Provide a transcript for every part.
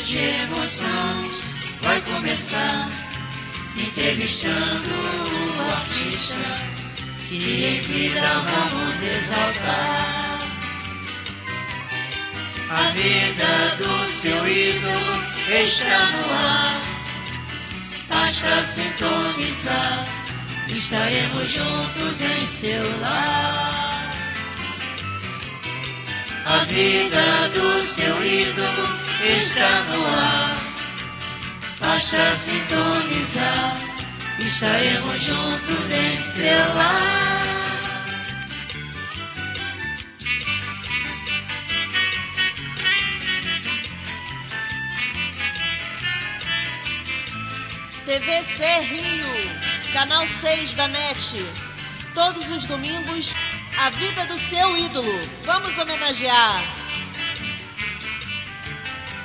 de emoção vai começar, entrevistando o artista que em vida vamos exaltar. A vida do seu ídolo está no ar, basta sintonizar, estaremos juntos em seu lar. A vida do seu ídolo está no ar, basta sintonizar, estaremos juntos em seu lar. TVC Rio, canal 6 da NET. Todos os domingos, a vida do seu ídolo. Vamos homenagear.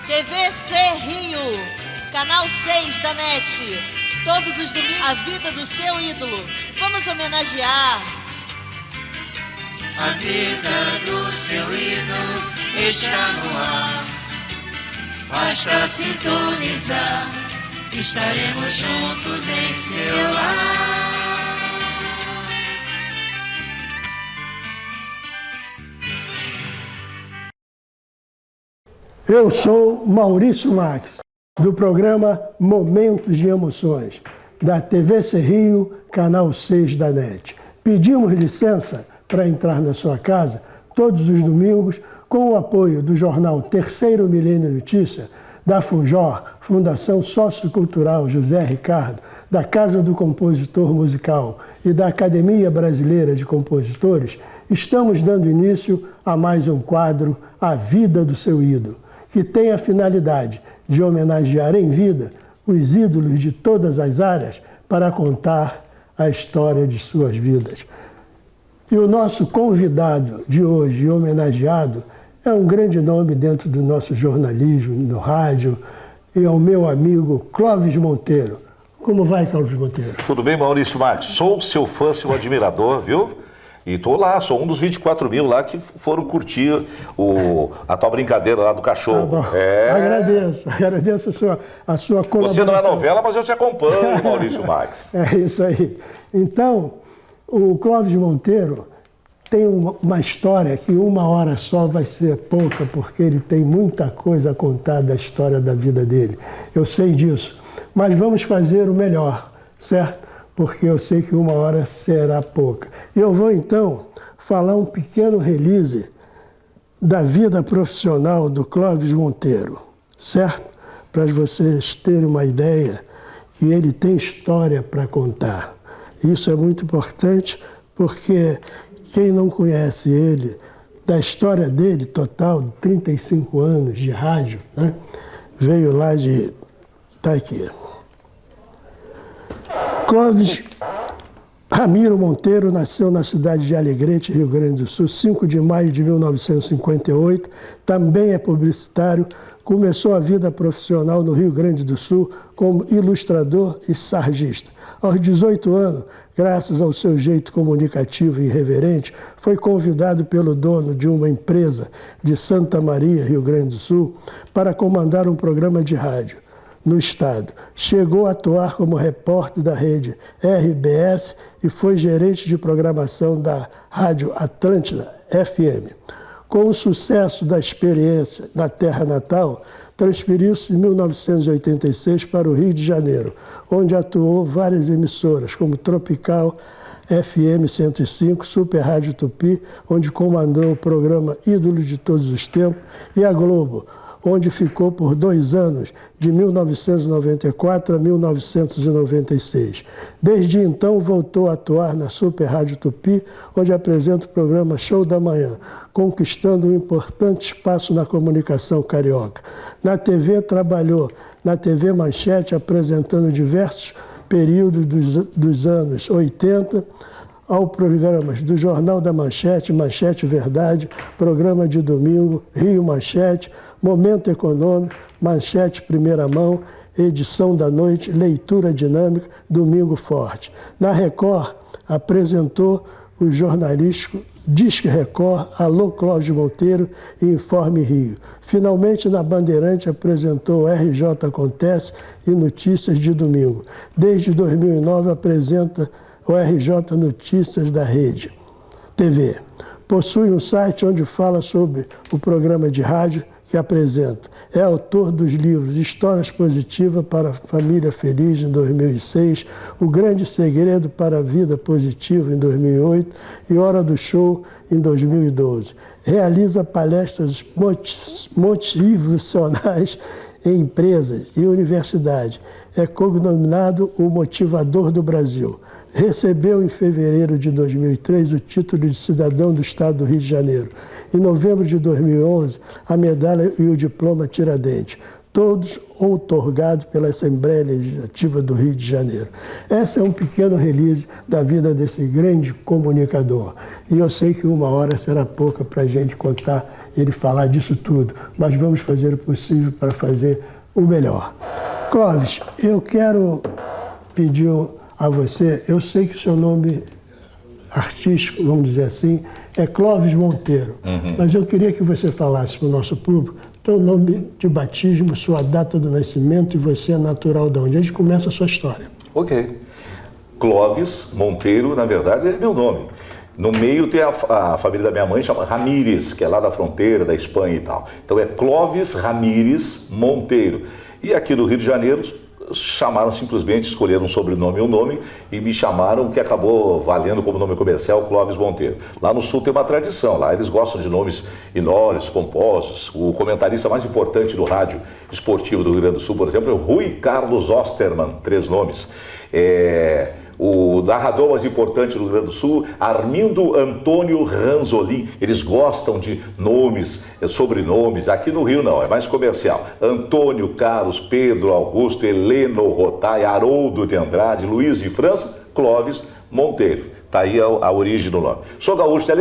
TVC Rio, canal 6 da NET. Todos os domingos, a vida do seu ídolo. Vamos homenagear. A vida do seu ídolo está no ar, basta sintonizar, estaremos juntos em seu lar. Eu sou Maurício Max, do programa Momentos de Emoções, da TVC Rio, canal 6 da NET. Pedimos licença para entrar na sua casa todos os domingos com o apoio do jornal Terceiro Milênio Notícia, da Funjor, Fundação Sociocultural José Ricardo, da Casa do Compositor Musical e da Academia Brasileira de Compositores. Estamos dando início a mais um quadro, A Vida do Seu Ídolo, que tem a finalidade de homenagear em vida os ídolos de todas as áreas para contar a história de suas vidas. E o nosso convidado de hoje, homenageado, é um grande nome dentro do nosso jornalismo, no rádio, e é o meu amigo Clóvis Monteiro. Como vai, Clóvis Monteiro? Tudo bem, Maurício Marques? Sou seu fã, seu admirador, viu? E tô lá, sou um dos 24 mil lá que foram curtir a tua brincadeira lá do cachorro. Agradeço a sua colaboração. Você não é novela, mas eu te acompanho, Maurício Marques. É isso aí. Então, o Clóvis Monteiro tem uma história que uma hora só vai ser pouca, porque ele tem muita coisa a contar da história da vida dele. Eu sei disso. Mas vamos fazer o melhor, certo? Porque eu sei que uma hora será pouca. Eu vou, então, falar um pequeno release da vida profissional do Clóvis Monteiro, certo? Para vocês terem uma ideia que ele tem história para contar. Isso é muito importante, porque quem não conhece ele, da história dele total, de 35 anos de rádio, né? Veio lá de... Está aqui. Clóvis Ramiro Monteiro nasceu na cidade de Alegrete, Rio Grande do Sul, 5 de maio de 1958. Também é publicitário. Começou a vida profissional no Rio Grande do Sul como ilustrador e sargista. Aos 18 anos, graças ao seu jeito comunicativo e irreverente, foi convidado pelo dono de uma empresa de Santa Maria, Rio Grande do Sul, para comandar um programa de rádio no estado. Chegou a atuar como repórter da rede RBS e foi gerente de programação da Rádio Atlântida FM. Com o sucesso da experiência na terra natal, transferiu-se em 1986 para o Rio de Janeiro, onde atuou várias emissoras, como Tropical, FM 105, Super Rádio Tupi, onde comandou o programa Ídolos de Todos os Tempos, e a Globo, onde ficou por 2 anos, de 1994 a 1996. Desde então, voltou a atuar na Super Rádio Tupi, onde apresenta o programa Show da Manhã, conquistando um importante espaço na comunicação carioca. Na TV, trabalhou na TV Manchete, apresentando diversos períodos dos anos 80, ao programas do Jornal da Manchete, Manchete Verdade, Programa de Domingo, Rio Manchete, Momento Econômico, Manchete Primeira Mão, Edição da Noite, Leitura Dinâmica, Domingo Forte. Na Record, apresentou o jornalístico Disque Record, Alô Clóvis Monteiro e Informe Rio. Finalmente, na Bandeirante, apresentou o RJ Acontece e Notícias de Domingo. Desde 2009, apresenta o RJ Notícias da Rede TV. Possui um site onde fala sobre o programa de rádio que apresenta. É autor dos livros Histórias Positivas para a Família Feliz, em 2006, O Grande Segredo para a Vida Positiva, em 2008, e Hora do Show, em 2012. Realiza palestras motivacionais em empresas e universidades. É cognominado o Motivador do Brasil. Recebeu em fevereiro de 2003 o título de cidadão do Estado do Rio de Janeiro. Em novembro de 2011, a medalha e o diploma Tiradentes, todos outorgados pela Assembleia Legislativa do Rio de Janeiro. Esse é um pequeno release da vida desse grande comunicador. E eu sei que 1 hora será pouca para a gente contar, ele falar disso tudo, mas vamos fazer o possível para fazer o melhor. Clóvis, eu quero pedir a você, eu sei que o seu nome artístico, vamos dizer assim, é Clóvis Monteiro, mas eu queria que você falasse para o nosso público seu nome de batismo, sua data do nascimento e você é natural de onde? A gente começa a sua história. Ok. Clóvis Monteiro, na verdade, é meu nome. No meio tem a família da minha mãe, chama Ramírez, que é lá da fronteira, da Espanha e tal. Então é Clóvis Ramírez Monteiro. E aqui no Rio de Janeiro, chamaram simplesmente, escolheram um sobrenome e um nome e me chamaram, que acabou valendo como nome comercial, Clóvis Monteiro. Lá no Sul tem uma tradição, lá eles gostam de nomes enormes, pomposos. O comentarista mais importante do rádio esportivo do Rio Grande do Sul, por exemplo, é o Rui Carlos Osterman, 3 nomes. O narrador mais importante do Rio Grande do Sul, Armindo Antônio Ranzolin. Eles gostam de nomes, sobrenomes. Aqui no Rio não, é mais comercial. Antônio, Carlos, Pedro, Augusto, Heleno, Rotai, Haroldo de Andrade, Luiz de França, Clóvis Monteiro. Está aí a origem do nome. Sou gaúcho de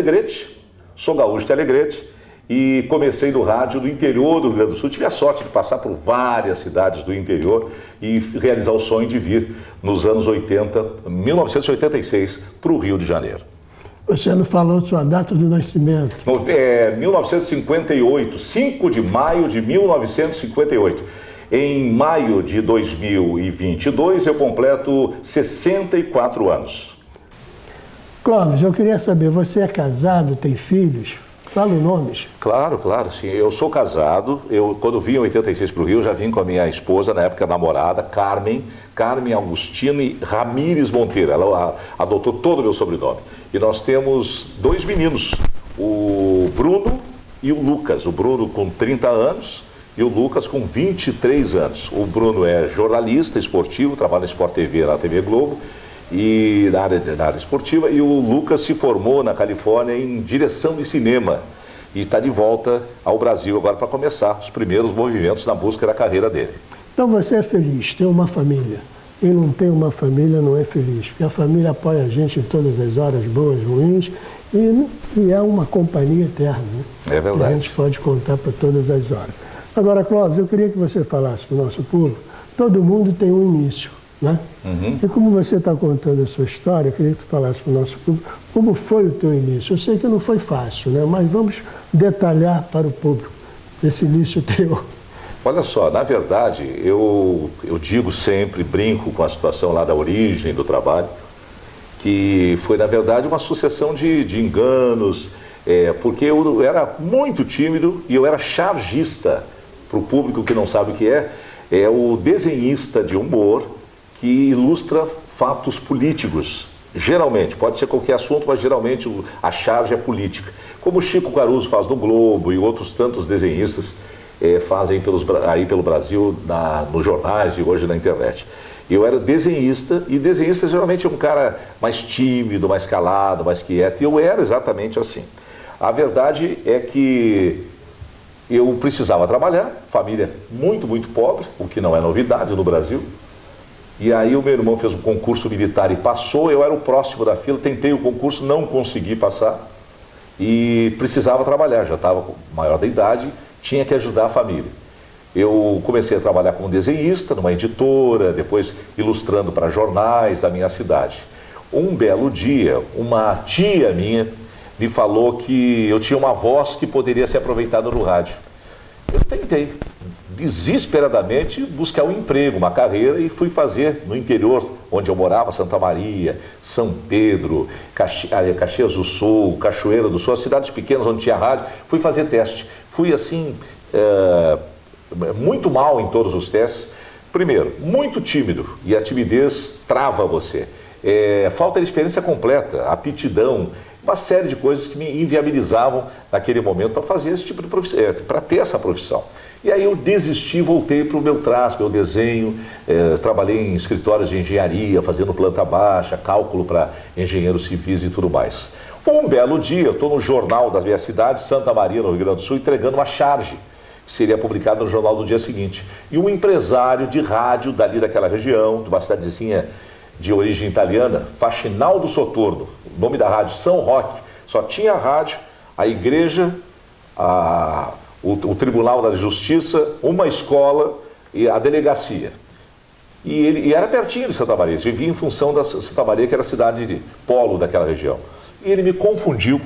Alegrete, e comecei no rádio do interior do Rio Grande do Sul. Tive a sorte de passar por várias cidades do interior e realizar o sonho de vir nos anos 80, 1986, para o Rio de Janeiro. Você não falou sua data do nascimento? 1958, 5 de maio de 1958. Em maio de 2022 eu completo 64 anos. Clóvis, eu queria saber, você é casado, tem filhos? Fala os nomes. Claro, sim. Eu sou casado. Quando vim em 86 para o Rio, já vim com a minha esposa, na época namorada, Carmen Agostini Ramírez Monteiro. Ela adotou todo o meu sobrenome. E nós temos 2 meninos, o Bruno e o Lucas. O Bruno com 30 anos e o Lucas com 23 anos. O Bruno é jornalista esportivo, trabalha na Sport TV, na TV Globo, e na área esportiva, e o Lucas se formou na Califórnia em direção de cinema e está de volta ao Brasil agora para começar os primeiros movimentos na busca da carreira dele. Então você é feliz, tem uma família. E não tem uma família não é feliz, porque a família apoia a gente em todas as horas, boas, ruins, e é uma companhia eterna, né? É verdade. Que a gente pode contar para todas as horas. Agora, Clóvis, eu queria que você falasse para o nosso público, todo mundo tem um início, né? E como você está contando a sua história, eu queria que tu falasse para o nosso público como foi o teu início. Eu sei que não foi fácil, né? Mas vamos detalhar para o público esse início teu. Olha só, na verdade, eu digo sempre, brinco com a situação lá da origem do trabalho, que foi, na verdade, uma sucessão de enganos, porque eu era muito tímido e eu era chargista. Para o público que não sabe o que é o desenhista de humor que ilustra fatos políticos, geralmente, pode ser qualquer assunto, mas geralmente a charge é política, como o Chico Caruso faz no Globo e outros tantos desenhistas fazem aí pelo Brasil, nos jornais e hoje na internet. Eu era desenhista, e desenhista geralmente é um cara mais tímido, mais calado, mais quieto, e eu era exatamente assim. A verdade é que eu precisava trabalhar, família muito, muito pobre, o que não é novidade no Brasil. E aí o meu irmão fez um concurso militar e passou, eu era o próximo da fila, tentei o concurso, não consegui passar e precisava trabalhar, já estava maior da idade, tinha que ajudar a família. Eu comecei a trabalhar como desenhista numa editora, depois ilustrando para jornais da minha cidade. Um belo dia, uma tia minha me falou que eu tinha uma voz que poderia ser aproveitada no rádio. Eu tentei, desesperadamente, buscar um emprego, uma carreira, e fui fazer no interior, onde eu morava, Santa Maria, São Pedro, Caxias do Sul, Cachoeira do Sul, as cidades pequenas onde tinha rádio, fui fazer teste. Fui assim, muito mal em todos os testes. Primeiro, muito tímido, e a timidez trava você. Falta de experiência completa, aptidão, uma série de coisas que me inviabilizavam naquele momento para fazer esse tipo de profissão, para ter essa profissão. E aí eu desisti, voltei para o meu traço, meu desenho, trabalhei em escritórios de engenharia, fazendo planta baixa, cálculo para engenheiros civis e tudo mais. Um belo dia, eu estou no jornal da minha cidade, Santa Maria, no Rio Grande do Sul, entregando uma charge, que seria publicada no jornal do dia seguinte. E um empresário de rádio dali daquela região, de uma cidadezinha de origem italiana, Faxinal do Soturno, o nome da rádio, São Roque, só tinha a rádio, a igreja, o Tribunal da Justiça, uma escola e a delegacia. E era pertinho de Santa Maria, vivia em função da Santa Maria, que era a cidade de polo daquela região. E ele me confundiu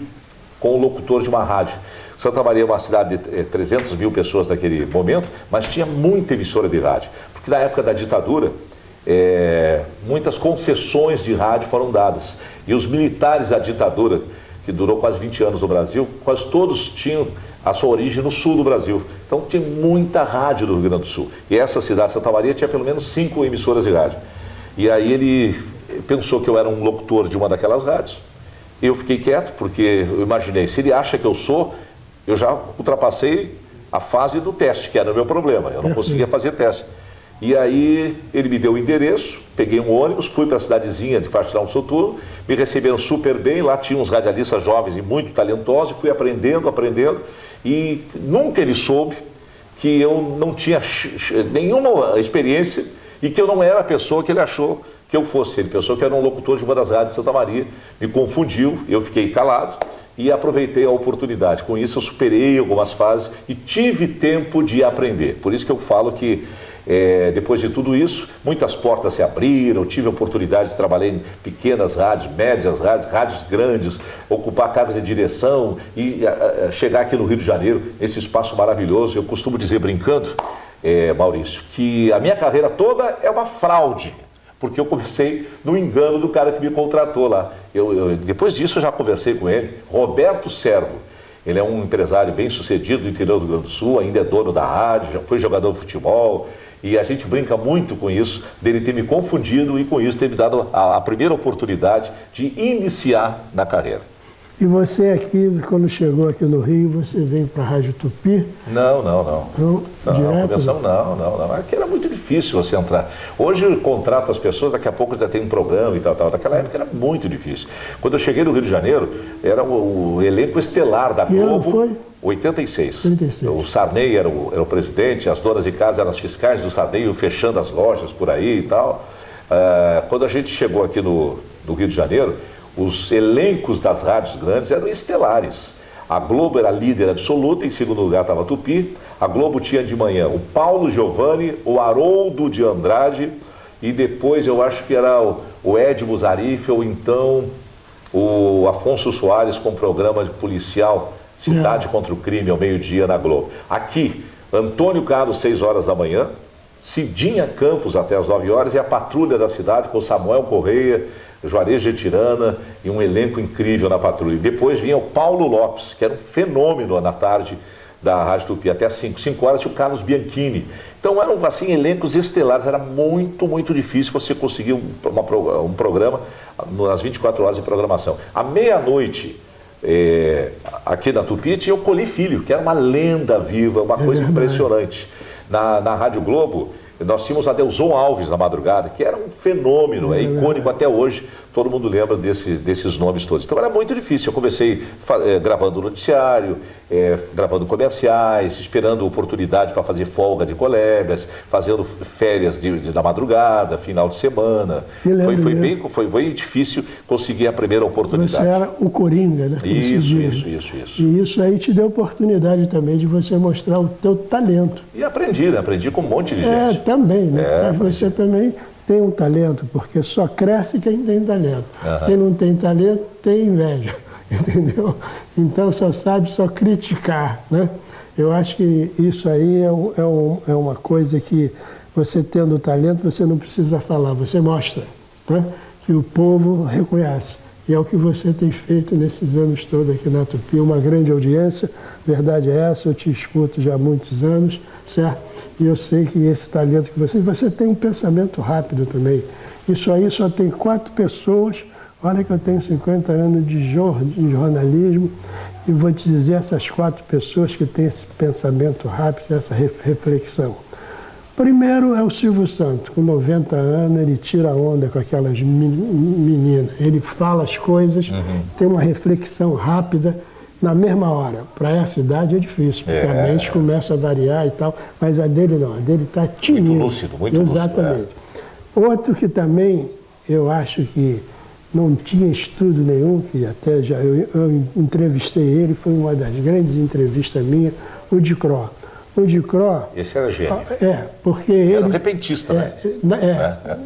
com o locutor de uma rádio. Santa Maria é uma cidade de 300 mil pessoas naquele momento, mas tinha muita emissora de rádio, porque na época da ditadura, muitas concessões de rádio foram dadas. E os militares da ditadura, que durou quase 20 anos no Brasil, quase todos tinham a sua origem no sul do Brasil. Então tinha muita rádio do Rio Grande do Sul. E essa cidade, Santa Maria, tinha pelo menos 5 emissoras de rádio. E aí ele pensou que eu era um locutor de uma daquelas rádios. Eu fiquei quieto, porque eu imaginei, se ele acha que eu sou, eu já ultrapassei a fase do teste, que era o meu problema. Eu não conseguia fazer teste. E aí ele me deu o endereço, peguei um ônibus, fui para a cidadezinha de Faxinal do Soturno, me receberam super bem, lá tinha uns radialistas jovens e muito talentosos, fui aprendendo, e nunca ele soube que eu não tinha nenhuma experiência e que eu não era a pessoa que ele achou que eu fosse. Ele pensou que eu era um locutor de uma das rádios de Santa Maria, me confundiu, eu fiquei calado e aproveitei a oportunidade. Com isso eu superei algumas fases e tive tempo de aprender. Por isso que eu falo que depois de tudo isso, muitas portas se abriram, tive a oportunidade de trabalhar em pequenas rádios, médias rádios, rádios grandes, ocupar cargos de direção e chegar aqui no Rio de Janeiro, esse espaço maravilhoso. Eu costumo dizer, brincando, Maurício, que a minha carreira toda é uma fraude, porque eu comecei no engano do cara que me contratou lá. Depois disso eu já conversei com ele, Roberto Servo. Ele é um empresário bem sucedido do interior do Rio Grande do Sul, ainda é dono da rádio, já foi jogador de futebol. E a gente brinca muito com isso, dele ter me confundido e com isso ter me dado a primeira oportunidade de iniciar na carreira. E você aqui, quando chegou aqui no Rio, você veio para a Rádio Tupi? Não. Direto? Não. Aqui era muito difícil você entrar. Hoje eu contrato as pessoas, daqui a pouco já tem um programa e tal. Naquela época era muito difícil. Quando eu cheguei no Rio de Janeiro, era o elenco estelar da Globo. Que ano foi? 86. O Sarney era o presidente, as donas de casa eram as fiscais do Sarney, fechando as lojas por aí e tal. Quando a gente chegou aqui no Rio de Janeiro, os elencos das rádios grandes eram estelares. A Globo era líder absoluta, em segundo lugar estava a Tupi. A Globo tinha de manhã o Paulo Giovanni, o Haroldo de Andrade, e depois eu acho que era o Edmo Zarif, ou então o Afonso Soares com programa de policial, Cidade contra o Crime, ao meio-dia na Globo. Aqui, Antônio Carlos, 6 horas da manhã, Cidinha Campos até as 9 horas, e a Patrulha da Cidade com Samuel Correia, Juarez de Tirana e um elenco incrível na patrulha. Depois vinha o Paulo Lopes, que era um fenômeno na tarde da Rádio Tupi, até 5 horas tinha o Carlos Bianchini. Então eram assim elencos estelares, era muito, muito difícil você conseguir um programa nas 24 horas de programação. À meia-noite, aqui na Tupi, tinha o Coli Filho, que era uma lenda viva, uma coisa impressionante. Na Rádio Globo, nós tínhamos Adelson Alves na madrugada, que era um fenômeno, é icônico até hoje, todo mundo lembra desses nomes todos. Então era muito difícil, eu comecei gravando noticiário, gravando comerciais, esperando oportunidade para fazer folga de colegas, fazendo férias da madrugada, final de semana. Foi bem difícil conseguir a primeira oportunidade. Você era o Coringa, né? Isso. E isso aí te deu oportunidade também de você mostrar o teu talento. E aprendi com um monte de gente. Também, né? Mas você também tem um talento, porque só cresce quem tem talento. Quem não tem talento tem inveja. entendeu? Então só criticar, né? Eu acho que isso aí é uma coisa que você tendo talento, você não precisa falar, você mostra, né? Que o povo reconhece. E é o que você tem feito nesses anos todos aqui na Tupi, uma grande audiência, verdade é essa, eu te escuto já há muitos anos, certo? E eu sei que esse talento que você tem um pensamento rápido também. Isso aí só tem 4 pessoas, olha que eu tenho 50 anos de jornalismo, e vou te dizer essas 4 pessoas que têm esse pensamento rápido, essa reflexão. Primeiro é o Silvio Santos, com 90 anos, ele tira onda com aquelas meninas. Ele fala as coisas, tem uma reflexão rápida na mesma hora. Para essa idade é difícil, porque a mente começa a variar e tal, mas a dele não, a dele está tinindo. Muito lúcido, muito lúcido. Exatamente. Outro que também eu acho que não tinha estudo nenhum, que até já eu entrevistei ele, foi uma das grandes entrevistas minhas, o Dicró. O Dicró... Esse era gênio. Porque ele... Era um repentista, né?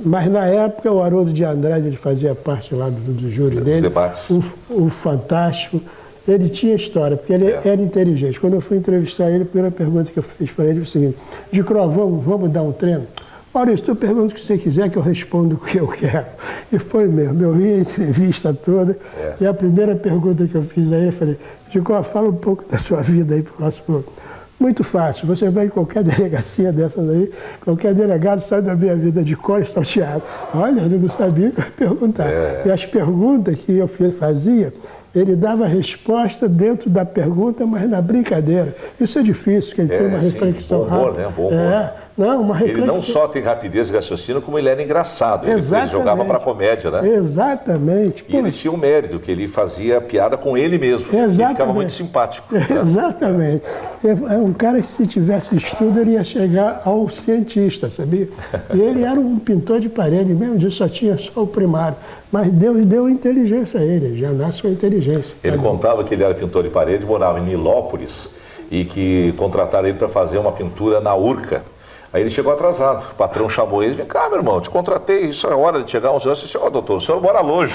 Mas na época o Haroldo de Andrade, ele fazia parte lá do júri dele. Dos debates. O fantástico. Ele tinha história, porque ele era inteligente. Quando eu fui entrevistar ele, a primeira pergunta que eu fiz para ele foi o seguinte: Dicró, vamos dar um treino? Maurício, tu pergunta o que você quiser que eu respondo o que eu quero. E foi mesmo. Eu vi a entrevista toda e a primeira pergunta que eu fiz a ele, eu falei: Dicró, fala um pouco da sua vida aí para o nosso povo. Muito fácil, você vai em qualquer delegacia dessas aí, qualquer delegado sabe da minha vida de cor e salteado. Olha, eu não sabia o que eu ia perguntar. E as perguntas que eu fazia, ele dava resposta dentro da pergunta, mas na brincadeira. Isso é difícil, que ele tem uma reflexão rápida. Né? Bom humor. Não, uma reflexão. Ele não só tem rapidez de raciocínio, como ele era engraçado. Ele jogava para comédia, né? Exatamente. E ele tinha um mérito, que ele fazia piada com ele mesmo. Exatamente. E ficava muito simpático. Exatamente. É um cara que, se tivesse estudo, ele ia chegar ao cientista, sabia? E ele era um pintor de parede mesmo, disso só tinha só o primário. Mas Deus deu inteligência a ele, já nasce com inteligência. Ele contava que ele era pintor de parede, morava em Nilópolis, e que contrataram ele para fazer uma pintura na Urca. Aí ele chegou atrasado, o patrão chamou ele, vem cá, meu irmão, te contratei, isso é hora de chegar 11 horas. Ele disse: ó, doutor, o senhor mora longe.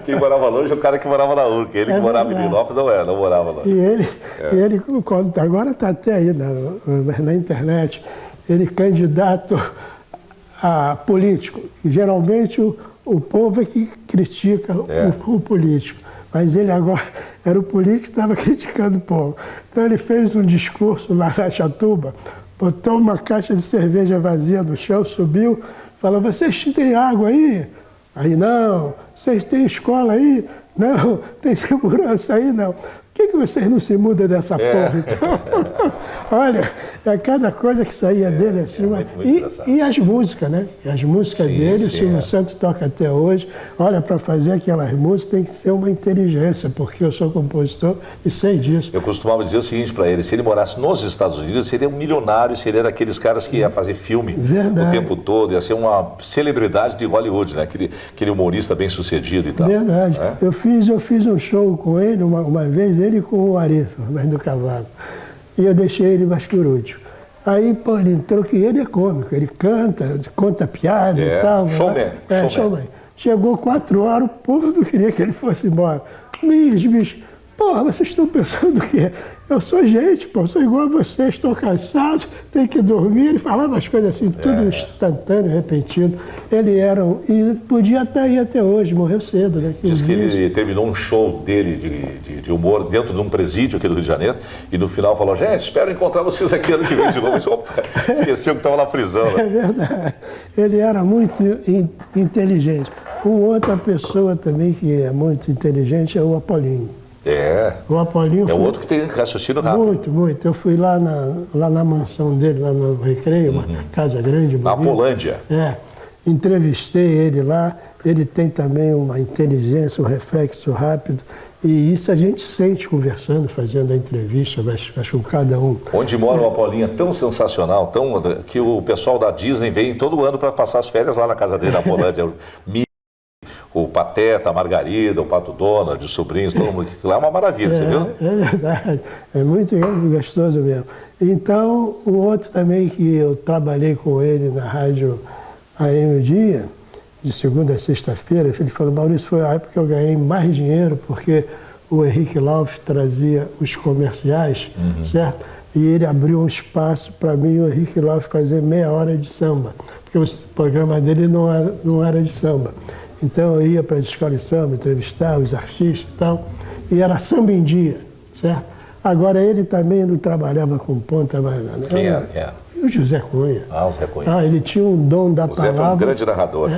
Quem morava longe é o cara que morava na Urca, ele que morava em Nilópolis não morava lá. E ele conta, agora está até aí na internet, ele candidato a político. Geralmente o povo é que critica o político, mas ele agora era o político que estava criticando o povo. Então ele fez um discurso lá na Chatuba, botou uma caixa de cerveja vazia no chão, subiu, falou: vocês têm água aí? Aí não. Vocês têm escola aí? Não. Tem segurança aí? Não. Por que vocês não se mudam dessa porra, então? Olha, é cada coisa que saía dele assim. E as músicas, né? As músicas dele, o Silvio Santos toca até hoje. Olha, para fazer aquelas músicas tem que ser uma inteligência, porque eu sou compositor e sei disso. Eu costumava dizer o seguinte para ele: se ele morasse nos Estados Unidos, ele seria um milionário, seria daqueles caras que ia fazer filme o tempo todo, ia ser uma celebridade de Hollywood, né? Aquele humorista bem sucedido e tal. Verdade. Eu fiz um show com ele uma vez, ele com o Ari, mas do Cavalo. E eu deixei ele mais por último. Aí, pô, ele entrou, que ele é cômico, ele canta, conta piada e tal. Showman. Chegou 4 horas, o povo não queria que ele fosse embora. Bicho, porra, vocês estão pensando o quê? Eu sou gente, pô, sou igual a vocês, estou cansado, tenho que dormir. Ele falava as coisas assim, tudo instantâneo, repentino. Ele era e podia estar aí até hoje, morreu cedo, né? Diz que ele terminou um show dele de humor dentro de um presídio aqui do Rio de Janeiro e no final falou: gente, espero encontrar vocês aqui ano que vem de novo. Opa, esqueceu que estava na prisão. Né? É verdade. Ele era muito inteligente. Uma outra pessoa também que é muito inteligente é o Apolinho. O Apolinho é o outro que tem raciocínio rápido. Muito. Eu fui lá na mansão dele, lá no Recreio, uma casa grande. Na Polândia. Entrevistei ele lá. Ele tem também uma inteligência, um reflexo rápido. E isso a gente sente conversando, fazendo a entrevista, mas com cada um. Onde mora o Apolinho é tão sensacional, que o pessoal da Disney vem todo ano para passar as férias lá na casa dele, na Polândia. O Pateta, a Margarida, o Pato Donald, os sobrinhos, todo mundo. Lá é uma maravilha, você viu? É verdade. É muito gostoso mesmo. Então, o outro também que eu trabalhei com ele na rádio AM o Dia, de segunda a sexta-feira, ele falou: Maurício, foi a época que eu ganhei mais dinheiro, porque o Henrique Lauf trazia os comerciais, certo? E ele abriu um espaço para mim e o Henrique Lauf fazer meia hora de samba, porque o programa dele não era de samba. Então eu ia para a escola de samba, entrevistar os artistas e tal, e era samba em dia, certo? Agora ele também não trabalhava com ponta, mas... Quem era? O José Cunha. Ah, o José Cunha. Ele tinha um dom da palavra. José foi um grande narrador.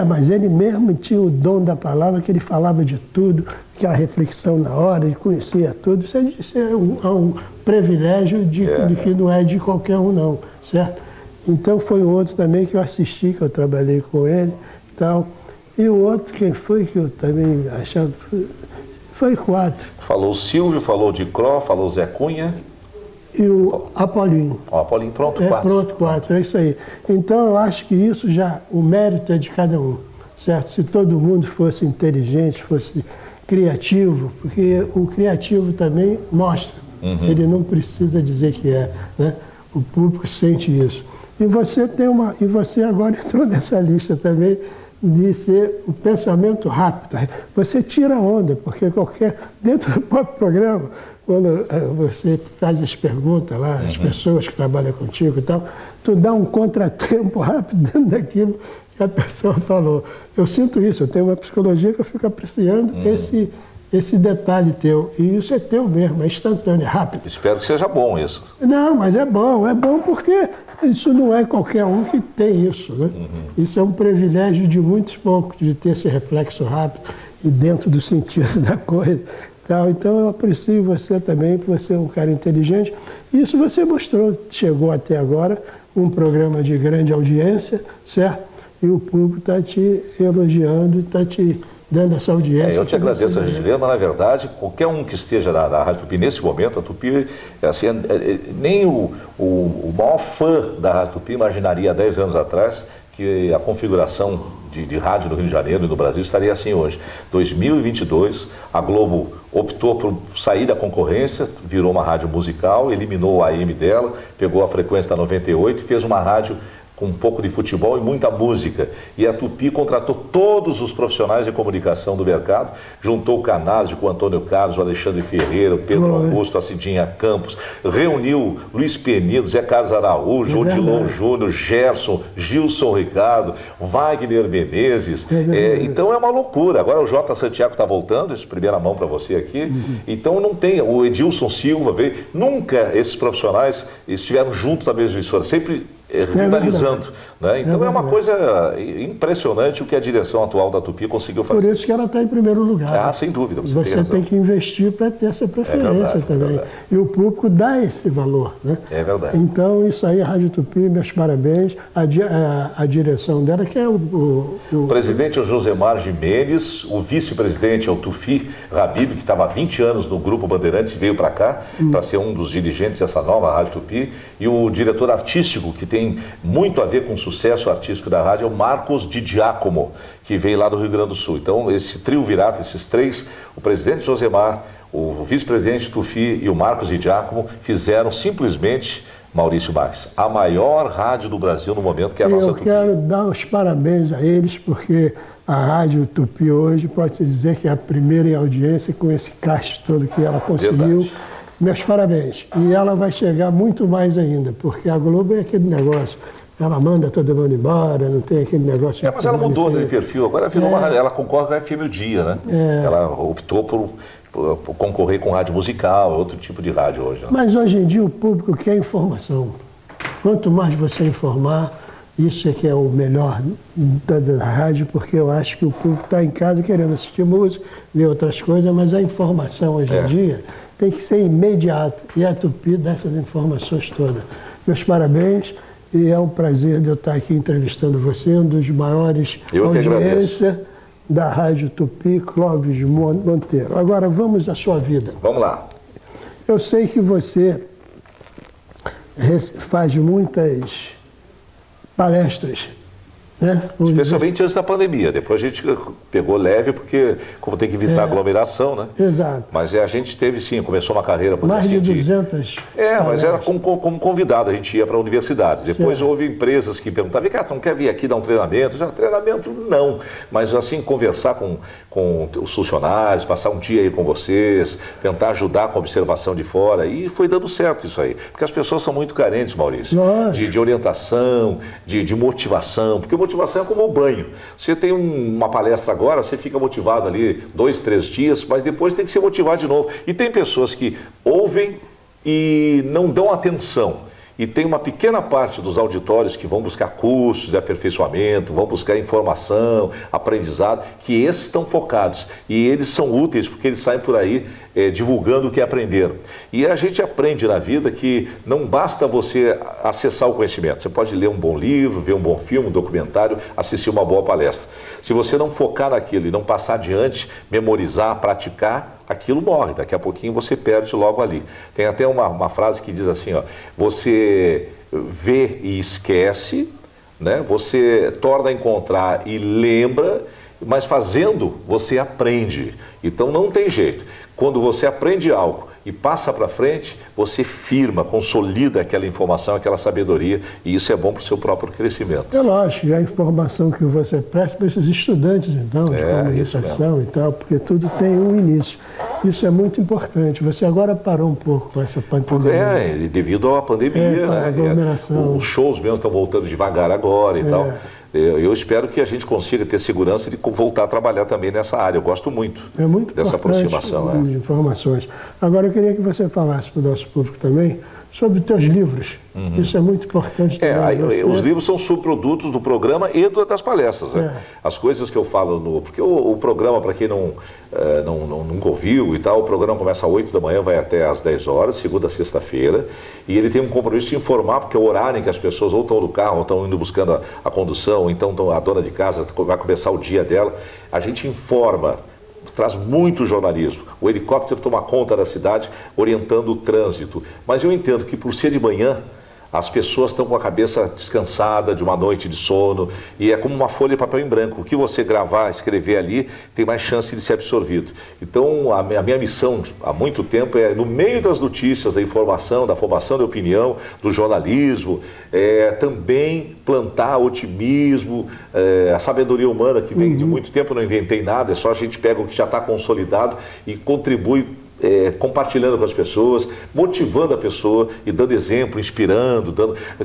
Mas ele mesmo tinha o dom da palavra, que ele falava de tudo, aquela reflexão na hora, ele conhecia tudo. Isso é um privilégio de que não é de qualquer um, não, certo? Então foi um outro também que eu assisti, que eu trabalhei com ele e tal. E o outro, quem foi que eu também achava... Foi 4. Falou o Silvio, falou o Dicró, falou o Zé Cunha. E o Apolinho. O Apolinho, pronto, 4. Pronto, 4, é isso aí. Então eu acho que isso já, o mérito é de cada um, certo? Se todo mundo fosse inteligente, fosse criativo, porque o criativo também mostra. Ele não precisa dizer que é, né? O público sente isso. E você agora entrou nessa lista também de ser o pensamento rápido. Você tira onda, porque dentro do próprio programa, quando você faz as perguntas lá, as pessoas que trabalham contigo e tal, tu dá um contratempo rápido dentro daquilo que a pessoa falou. Eu sinto isso, eu tenho uma psicologia que eu fico apreciando esse detalhe teu. E isso é teu mesmo, é instantâneo, é rápido. Espero que seja bom isso. Não, mas é bom porque isso não é qualquer um que tem isso, né? Isso é um privilégio de muitos poucos, de ter esse reflexo rápido e dentro do sentido da coisa. Então eu aprecio você também, porque você é um cara inteligente. Isso você mostrou, chegou até agora, um programa de grande audiência, certo? E o público está te elogiando, está te dando essa audiência. Eu te agradeço a gentileza, mas na verdade, qualquer um que esteja na Rádio Tupi, nesse momento, a Tupi, assim, nem o maior fã da Rádio Tupi imaginaria há 10 anos atrás que a configuração de rádio no Rio de Janeiro e no Brasil estaria assim hoje. 2022, a Globo optou por sair da concorrência, virou uma rádio musical, eliminou o AM dela, pegou a frequência da 98 e fez uma rádio com um pouco de futebol e muita música. E a Tupi contratou todos os profissionais de comunicação do mercado, juntou o Canazzi com o Antônio Carlos, o Alexandre Ferreira, o Pedro Augusto, a Cidinha Campos, reuniu Luiz Penido, Zé Carlos Araújo, Odilon Júnior, Gerson, Gilson Ricardo, Wagner Menezes. Então é uma loucura. Agora o J. Santiago está voltando, isso primeira mão para você aqui. Então não tem, o Edilson Silva veio, nunca esses profissionais estiveram juntos na mesma emissora, sempre rivalizando, né? Então é uma coisa impressionante o que a direção atual da Tupi conseguiu fazer. Por isso que ela está em primeiro lugar. Sem dúvida, você tem razão. Tem que investir para ter essa preferência também. E o público dá esse valor, né? É verdade. Então isso aí, a Rádio Tupi, meus parabéns. A direção dela, que é o presidente é o Josemar Jimenez, o vice-presidente é o Tufi Habib, que estava há 20 anos no Grupo Bandeirantes e veio para cá para ser um dos dirigentes dessa nova Rádio Tupi. E o diretor artístico, que tem muito a ver com o sucesso artístico da rádio, é o Marcos Di Giacomo, que veio lá do Rio Grande do Sul. Então, esse trio virado, esses três, o presidente Josemar, o vice-presidente Tufi e o Marcos Di Giacomo, fizeram simplesmente, Maurício Marques, a maior rádio do Brasil no momento, que é a nossa Tupi. Eu quero dar os parabéns a eles, porque a Rádio Tupi hoje pode-se dizer que é a primeira em audiência com esse caixa todo que ela conseguiu. Verdade. Meus parabéns. E ela vai chegar muito mais ainda, porque a Globo é aquele negócio, ela manda todo mundo embora, não tem aquele negócio... Mas ela mudou de perfil, agora virou uma rádio, ela concorre com a FM o Dia, né? Ela optou por concorrer com rádio musical, outro tipo de rádio hoje. Né? Mas hoje em dia o público quer informação. Quanto mais você informar, isso é que é o melhor da rádio, porque eu acho que o público está em casa querendo assistir música, ver outras coisas, mas a informação hoje em dia tem que ser imediata. E a Tupi dá essas informações todas. Meus parabéns, e é um prazer de eu estar aqui entrevistando você, um dos maiores audiências da Rádio Tupi, Clóvis Monteiro. Agora vamos à sua vida. Vamos lá. Eu sei que você faz muitas palestras né? Especialmente antes da pandemia. Depois a gente pegou leve, porque como tem que evitar aglomeração, né? Exato. Mas a gente teve, sim, começou uma carreira... Mais de 200 mas era como convidado, a gente ia para universidades. Depois houve empresas que perguntavam, cara, você não quer vir aqui dar um treinamento? Já, treinamento não, mas assim, conversar com os funcionários, passar um dia aí com vocês, tentar ajudar com a observação de fora, e foi dando certo isso aí. Porque as pessoas são muito carentes, Maurício, de orientação, de motivação, porque motivação é como o banho. Você tem uma palestra agora, você fica motivado ali 2, 3 dias, mas depois tem que se motivar de novo. E tem pessoas que ouvem e não dão atenção. E tem uma pequena parte dos auditórios que vão buscar cursos de aperfeiçoamento, vão buscar informação, aprendizado, que esses estão focados. E eles são úteis porque eles saem por aí divulgando o que aprenderam. E a gente aprende na vida que não basta você acessar o conhecimento. Você pode ler um bom livro, ver um bom filme, um documentário, assistir uma boa palestra. Se você não focar naquilo e não passar adiante, memorizar, praticar, aquilo morre. Daqui a pouquinho você perde logo ali. Tem até uma frase que diz assim, ó, você vê e esquece, né? Você torna a encontrar e lembra, mas fazendo você aprende. Então não tem jeito. Quando você aprende algo e passa para frente, você firma, consolida aquela informação, aquela sabedoria, e isso é bom para o seu próprio crescimento. É lógico, e a informação que você presta para esses estudantes, então, de comunicação e tal, porque tudo tem um início. Isso é muito importante. Você agora parou um pouco com essa pandemia. Devido à pandemia, né? Aglomeração. Os shows mesmo estão voltando devagar agora e tal. Eu espero que a gente consiga ter segurança de voltar a trabalhar também nessa área. Eu gosto muito, dessa aproximação. De informações. Agora, eu queria que você falasse para o nosso público também sobre os teus livros. Isso é muito importante também. Os livros são subprodutos do programa e das palestras. Né? As coisas que eu falo porque o programa, para quem nunca ouviu e tal, o programa começa às 8 da manhã, vai até às 10 horas, segunda a sexta-feira, e ele tem um compromisso de informar, porque é o horário em que as pessoas ou estão no carro, ou estão indo buscando a condução, ou então a dona de casa vai começar o dia dela. A gente informa, traz muito jornalismo. O helicóptero toma conta da cidade, orientando o trânsito. Mas eu entendo que, por ser de manhã, as pessoas estão com a cabeça descansada de uma noite de sono, e é como uma folha de papel em branco. O que você gravar, escrever ali, tem mais chance de ser absorvido. Então, a minha missão há muito tempo é, no meio das notícias, da informação, da formação de opinião, do jornalismo, também plantar otimismo, a sabedoria humana que vem de muito tempo. Eu não inventei nada, é só a gente pega o que já está consolidado e contribui compartilhando com as pessoas, motivando a pessoa e dando exemplo, inspirando,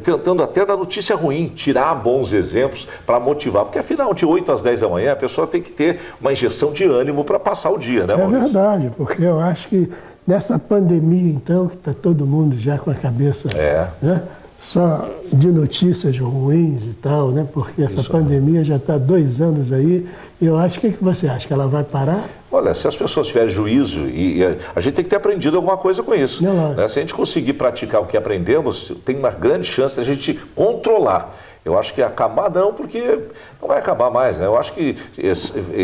tentando até da notícia ruim, tirar bons exemplos para motivar, porque afinal de 8 às 10 da manhã a pessoa tem que ter uma injeção de ânimo para passar o dia, né, Maurício? É verdade, porque eu acho que nessa pandemia, então, que está todo mundo já com a cabeça né, só de notícias ruins e tal, né, porque essa pandemia já está há 2 anos aí. Eu acho, o que você acha? Que ela vai parar? Olha, se as pessoas tiverem juízo, e a gente tem que ter aprendido alguma coisa com isso. Né? Se a gente conseguir praticar o que aprendemos, tem uma grande chance de a gente controlar. Eu acho que acabar não, porque não vai acabar mais, né? Eu acho que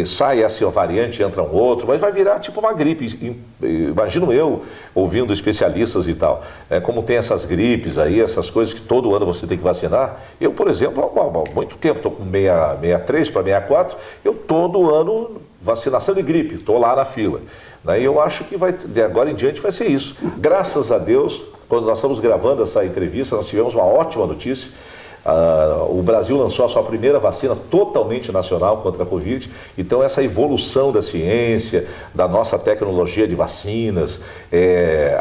sai essa variante, entra um outro, mas vai virar tipo uma gripe. Imagino eu, ouvindo especialistas e tal. Como tem essas gripes aí, essas coisas que todo ano você tem que vacinar. Eu, por exemplo, há muito tempo, estou com 63 para 64, eu todo ano, vacinação de gripe, estou lá na fila. E eu acho que de agora em diante vai ser isso. Graças a Deus, quando nós estamos gravando essa entrevista, nós tivemos uma ótima notícia. O Brasil lançou a sua primeira vacina totalmente nacional contra a Covid. Então essa evolução da ciência, da nossa tecnologia de vacinas,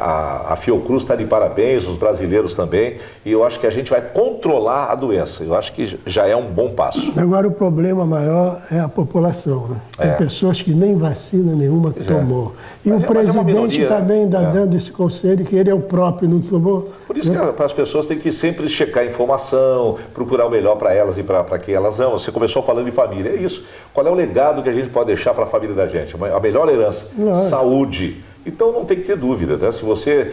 a Fiocruz está de parabéns, os brasileiros também, e eu acho que a gente vai controlar a doença. Eu acho que já é um bom passo. Agora o problema maior é a população, né? Tem pessoas que nem vacina nenhuma que tomou. E o presidente também está dando esse conselho que ele é o próprio, não tomou. Por isso que as pessoas têm que sempre checar a informação, procurar o melhor para elas e para quem elas amam. Você começou falando de família, é isso. Qual é o legado que a gente pode deixar para a família da gente? A melhor herança, saúde. Então não tem que ter dúvida, né? Se você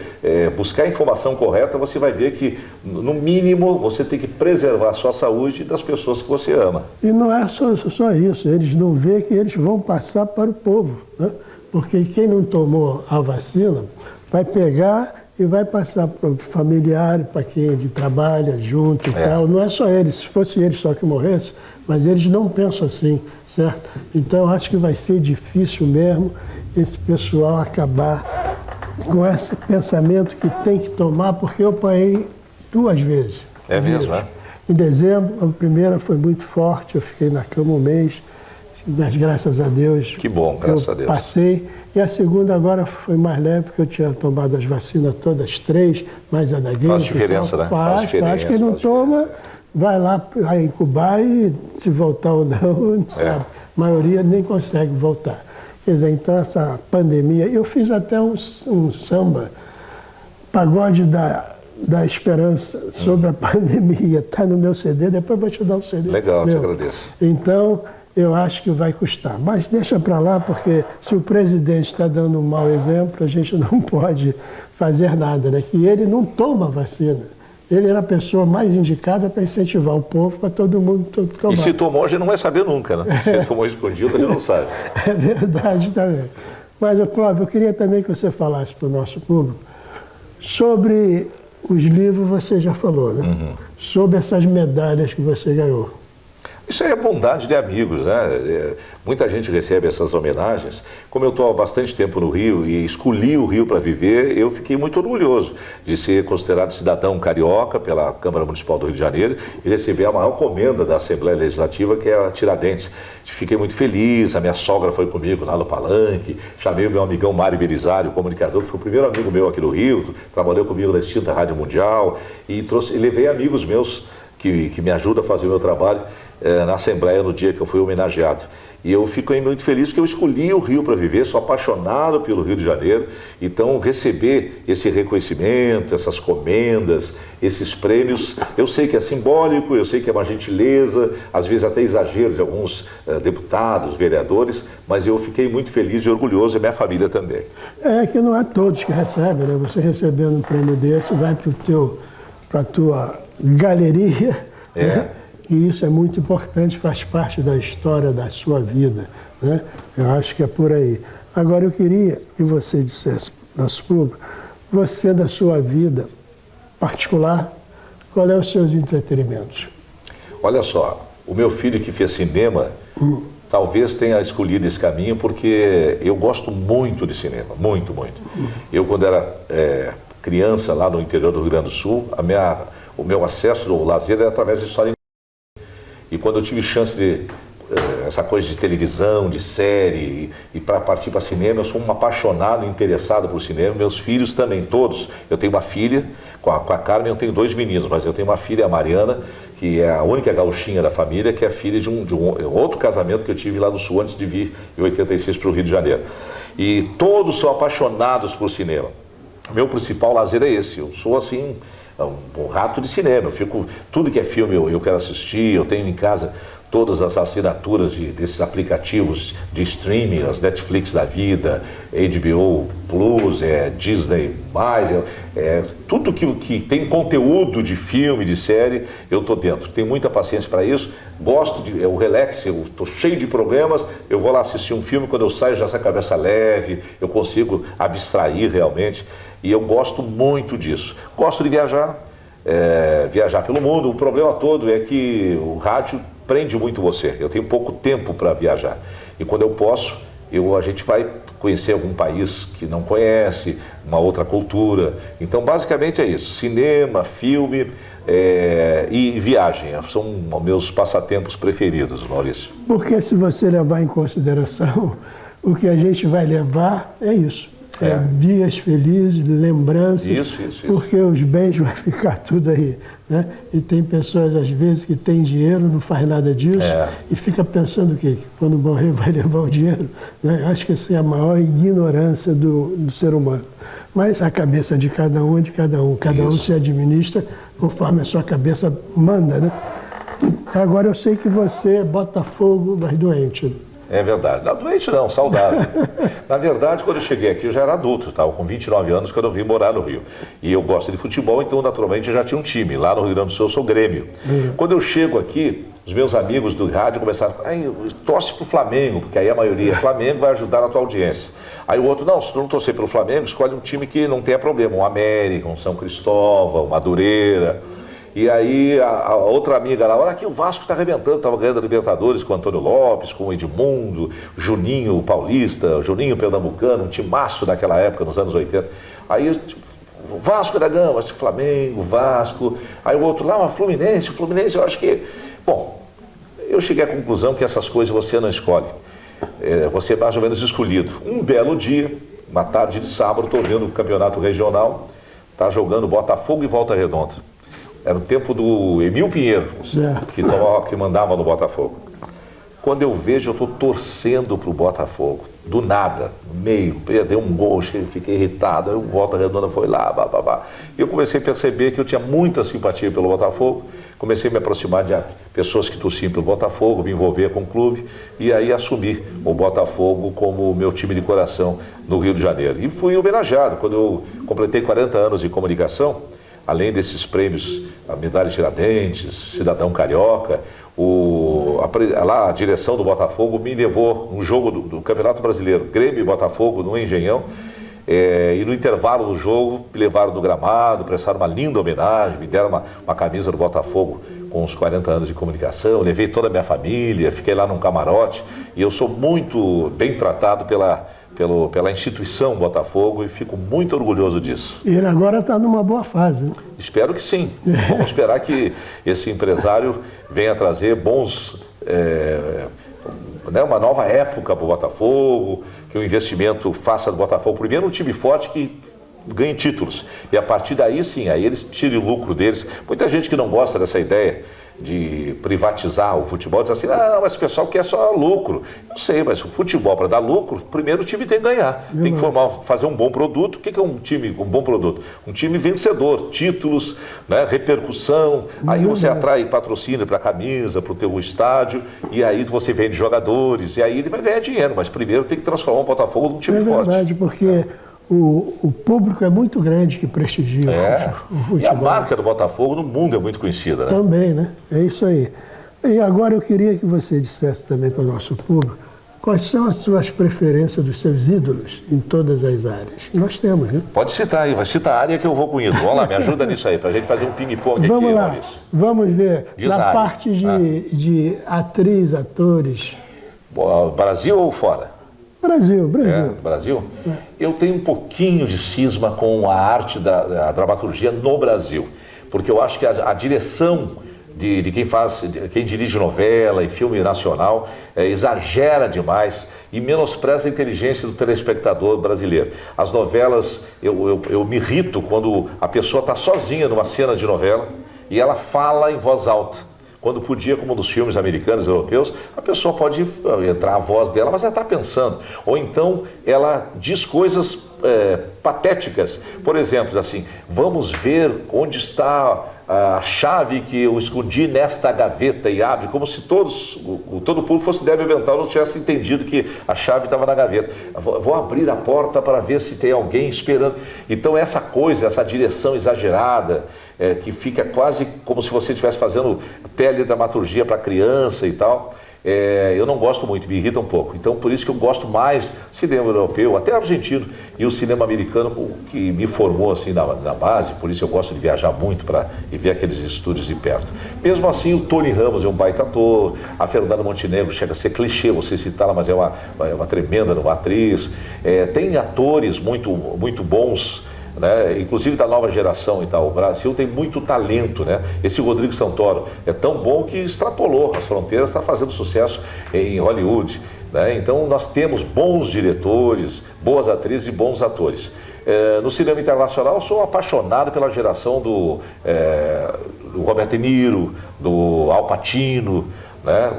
buscar a informação correta, você vai ver que, no mínimo, você tem que preservar a sua saúde e das pessoas que você ama. E não é só isso, eles não veem que eles vão passar para o povo, né? Porque quem não tomou a vacina vai pegar e vai passar para o familiar, para quem trabalha junto e tal. Não é só eles, se fosse eles só que morresse, mas eles não pensam assim, certo? Então, acho que vai ser difícil mesmo esse pessoal acabar com esse pensamento que tem que tomar, porque eu apanhei 2 vezes. É mesmo, é? Em dezembro, a primeira foi muito forte, eu fiquei na cama um mês, mas graças a Deus. Que bom, graças a Deus. Passei. E a segunda agora foi mais leve, porque eu tinha tomado as vacinas todas 3, mais a da gripe. Faz diferença, né? Faz diferença. Quem não toma, vai lá incubar e se voltar ou não sabe. A maioria nem consegue voltar. Quer dizer, então essa pandemia, eu fiz até um samba, pagode da esperança sobre a pandemia, está no meu CD, depois eu vou te dar um CD. Legal, te agradeço. Então, eu acho que vai custar. Mas deixa para lá, porque se o presidente está dando um mau exemplo, a gente não pode fazer nada, né? Que ele não toma vacina. Ele era a pessoa mais indicada para incentivar o povo, para todo mundo tomar. E se tomou, a gente não vai saber nunca, né? Se tomou escondido, a gente não sabe. É verdade também. Mas, Cláudio, eu queria também que você falasse para o nosso público sobre os livros, você já falou, né? Sobre essas medalhas que você ganhou. Isso aí é bondade de amigos, né? Muita gente recebe essas homenagens. Como eu estou há bastante tempo no Rio e escolhi o Rio para viver, eu fiquei muito orgulhoso de ser considerado cidadão carioca pela Câmara Municipal do Rio de Janeiro e receber a maior comenda da Assembleia Legislativa, que é a Tiradentes. Fiquei muito feliz, a minha sogra foi comigo lá no Palanque, chamei o meu amigão Mário Belisário, comunicador, que foi o primeiro amigo meu aqui no Rio, trabalhou comigo na extinta Rádio Mundial e levei amigos meus que me ajudam a fazer o meu trabalho na Assembleia no dia que eu fui homenageado. E eu fico muito feliz porque eu escolhi o Rio para viver, sou apaixonado pelo Rio de Janeiro. Então, receber esse reconhecimento, essas comendas, esses prêmios, eu sei que é simbólico, eu sei que é uma gentileza, às vezes até exagero de alguns deputados, vereadores, mas eu fiquei muito feliz e orgulhoso, e minha família também. É que não é todos que recebem, né? Você recebendo um prêmio desse, vai para a tua galeria, né? E isso é muito importante, faz parte da história da sua vida, né? Eu acho que é por aí. Agora, eu queria que você dissesse para o nosso público, você da sua vida particular, qual é os seus entretenimentos? Olha só, o meu filho que fez cinema, talvez tenha escolhido esse caminho, porque eu gosto muito de cinema, muito, muito. Eu, quando era criança, lá no interior do Rio Grande do Sul, o meu acesso ao lazer era através de história. E quando eu tive chance de essa coisa de televisão, de série, e para partir para cinema, eu sou um apaixonado, interessado por cinema. Meus filhos também, todos. Eu tenho uma filha, com a Carmen eu tenho 2 meninos, mas eu tenho uma filha, a Mariana, que é a única gauchinha da família, que é filha de um outro casamento que eu tive lá no Sul antes de vir em 86 para o Rio de Janeiro. E todos são apaixonados por cinema. O meu principal lazer é esse. Eu sou assim, um rato de cinema. Eu fico, tudo que é filme eu quero assistir. Eu tenho em casa todas as assinaturas desses aplicativos de streaming, as Netflix da vida, HBO Plus, Disney+, tudo que tem conteúdo de filme, de série, eu estou dentro. Tenho muita paciência para isso, gosto o relax, eu estou cheio de problemas, eu vou lá assistir um filme, quando eu saio já essa cabeça leve, eu consigo abstrair realmente, e eu gosto muito disso. Gosto de viajar, viajar pelo mundo. O problema todo é que o rádio prende muito você. Eu tenho pouco tempo para viajar. E quando eu posso, a gente vai conhecer algum país que não conhece, uma outra cultura. Então, basicamente é isso. Cinema, filme e viagem. São meus passatempos preferidos, Maurício. Porque se você levar em consideração, o que a gente vai levar é isso. Dias felizes, lembranças, isso. Porque os bens vai ficar tudo aí, né? E tem pessoas, às vezes, que têm dinheiro, não faz nada disso, e fica pensando que quando morrer vai levar o dinheiro, né? Acho que essa é a maior ignorância do ser humano. Mas a cabeça de cada um é de cada um. Cada um se administra conforme a sua cabeça manda, né? Agora, eu sei que você é Botafogo, mas doente. É verdade. Não, doente não, saudável. Na verdade, quando eu cheguei aqui, eu já era adulto, estava com 29 anos quando eu vim morar no Rio. E eu gosto de futebol, então naturalmente eu já tinha um time. Lá no Rio Grande do Sul eu sou Grêmio. Quando eu chego aqui, os meus amigos do rádio começaram, torce pro Flamengo, porque aí a maioria é Flamengo, vai ajudar na tua audiência. Aí o outro, não, se tu não torcer pelo Flamengo, escolhe um time que não tenha problema, um América, um São Cristóvão, um Madureira. E aí a outra amiga lá, olha aqui, o Vasco está arrebentando, estava ganhando a Libertadores com o Antônio Lopes, com o Edmundo, Juninho Paulista, Juninho Pernambucano, um timaço naquela época, nos anos 80. Aí, o Vasco da Gama, Flamengo, Vasco. Aí o outro lá, o Fluminense, eu acho que... Bom, eu cheguei à conclusão que essas coisas você não escolhe. Você é mais ou menos escolhido. Um belo dia, uma tarde de sábado, estou vendo o campeonato regional, está jogando Botafogo e Volta Redonda. Era o tempo do Emil Pinheiro, que mandava no Botafogo. Quando eu vejo, eu estou torcendo para o Botafogo. Do nada, no meio, perdeu um gol, fiquei irritado, aí o Volta Redonda foi lá, E eu comecei a perceber que eu tinha muita simpatia pelo Botafogo, comecei a me aproximar de pessoas que torciam pelo Botafogo, me envolver com o clube, e aí assumi o Botafogo como meu time de coração no Rio de Janeiro. E fui homenageado, quando eu completei 40 anos de comunicação, além desses prêmios, a medalha Tiradentes, Cidadão Carioca, a direção do Botafogo me levou num jogo do Campeonato Brasileiro, Grêmio e Botafogo, no Engenhão, e no intervalo do jogo me levaram do gramado, prestaram uma linda homenagem, me deram uma camisa do Botafogo com uns 40 anos de comunicação, levei toda a minha família, fiquei lá num camarote, e eu sou muito bem tratado pela instituição Botafogo e fico muito orgulhoso disso. E ele agora está numa boa fase, né? Espero que sim. Vamos esperar que esse empresário venha trazer uma nova época para o Botafogo, que o investimento faça do Botafogo primeiro um time forte que ganhe títulos. E a partir daí, sim, aí eles tirem o lucro deles. Muita gente que não gosta dessa ideia de privatizar o futebol, diz assim, não, mas o pessoal quer só lucro. Não sei, mas o futebol, para dar lucro, primeiro o time tem que ganhar. Tem que fazer um bom produto. O que é um time com um bom produto? Um time vencedor, títulos, né, repercussão. Aí você atrai patrocínio para a camisa, para o teu estádio, e aí você vende jogadores, e aí ele vai ganhar dinheiro. Mas primeiro tem que transformar o Botafogo num time forte. É verdade, porque o público é muito grande que prestigia o futebol. E a marca do Botafogo no mundo é muito conhecida, né? Também, né? É isso aí. E agora eu queria que você dissesse também para o nosso público quais são as suas preferências dos seus ídolos em todas as áreas. Nós temos, né? Pode citar aí, vai citar a área que eu vou com o ídolo. Vamos lá, me ajuda nisso aí, para a gente fazer um ping-pong aqui, Maurício. Vamos ver. Na parte de atriz, atores. Brasil ou fora? Brasil. Brasil? Eu tenho um pouquinho de cisma com a arte da dramaturgia no Brasil, porque eu acho que a direção de quem dirige novela e filme nacional exagera demais e menospreza a inteligência do telespectador brasileiro. As novelas, eu me irrito quando a pessoa está sozinha numa cena de novela e ela fala em voz alta. Quando podia, como nos filmes americanos e europeus, a pessoa pode entrar a voz dela, mas ela está pensando. Ou então ela diz coisas patéticas. Por exemplo, assim, vamos ver onde está a chave que eu escondi nesta gaveta e abre, como se todo o público fosse débil mental não tivesse entendido que a chave estava na gaveta. Vou abrir a porta para ver se tem alguém esperando. Então essa direção exagerada, que fica quase como se você estivesse fazendo teledramaturgia para criança e tal, eu não gosto muito, me irrita um pouco. Então por isso que eu gosto mais do cinema europeu, até argentino, e o cinema americano, que me formou assim na base, por isso eu gosto de viajar muito para ver aqueles estúdios de perto. Mesmo assim, o Tony Ramos é um baita ator, a Fernanda Montenegro chega a ser clichê você citá-la, mas é uma tremenda atriz. Tem atores muito, muito bons, né? Inclusive da nova geração e tal. O Brasil tem muito talento, né? Esse Rodrigo Santoro é tão bom que extrapolou as fronteiras, está fazendo sucesso em Hollywood, né? Então nós temos bons diretores, boas atrizes e bons atores. No cinema internacional eu sou apaixonado pela geração do Robert De Niro, do Al Pacino, né?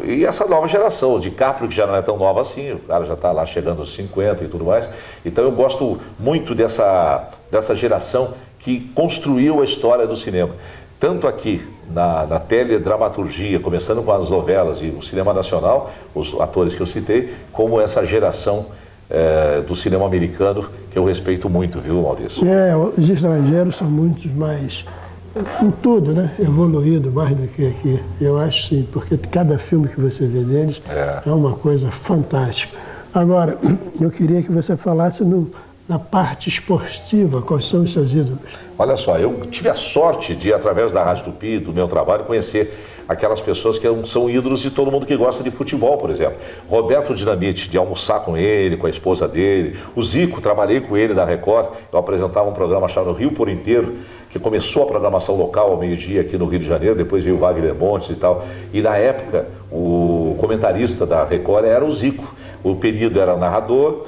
E essa nova geração, o DiCaprio, que já não é tão nova assim, o cara já está lá chegando aos 50 e tudo mais. Então eu gosto muito dessa geração que construiu a história do cinema. Tanto aqui na teledramaturgia, começando com as novelas e o cinema nacional, os atores que eu citei, como essa geração do cinema americano, que eu respeito muito, viu, Maurício? Os estrangeiros são muito mais em tudo, né? Evoluído mais do que aqui. Eu acho sim, porque cada filme que você vê deles é uma coisa fantástica. Agora, eu queria que você falasse na parte esportiva, quais são os seus ídolos? Olha só, eu tive a sorte de, através da Rádio Tupi, do meu trabalho, conhecer aquelas pessoas que são ídolos de todo mundo que gosta de futebol, por exemplo. Roberto Dinamite, de almoçar com ele, com a esposa dele. O Zico, trabalhei com ele da Record, eu apresentava um programa chamado Rio por Inteiro, que começou a programação local ao meio-dia aqui no Rio de Janeiro, depois veio o Wagner Montes e tal. E na época, o comentarista da Record era o Zico. O Penido era narrador,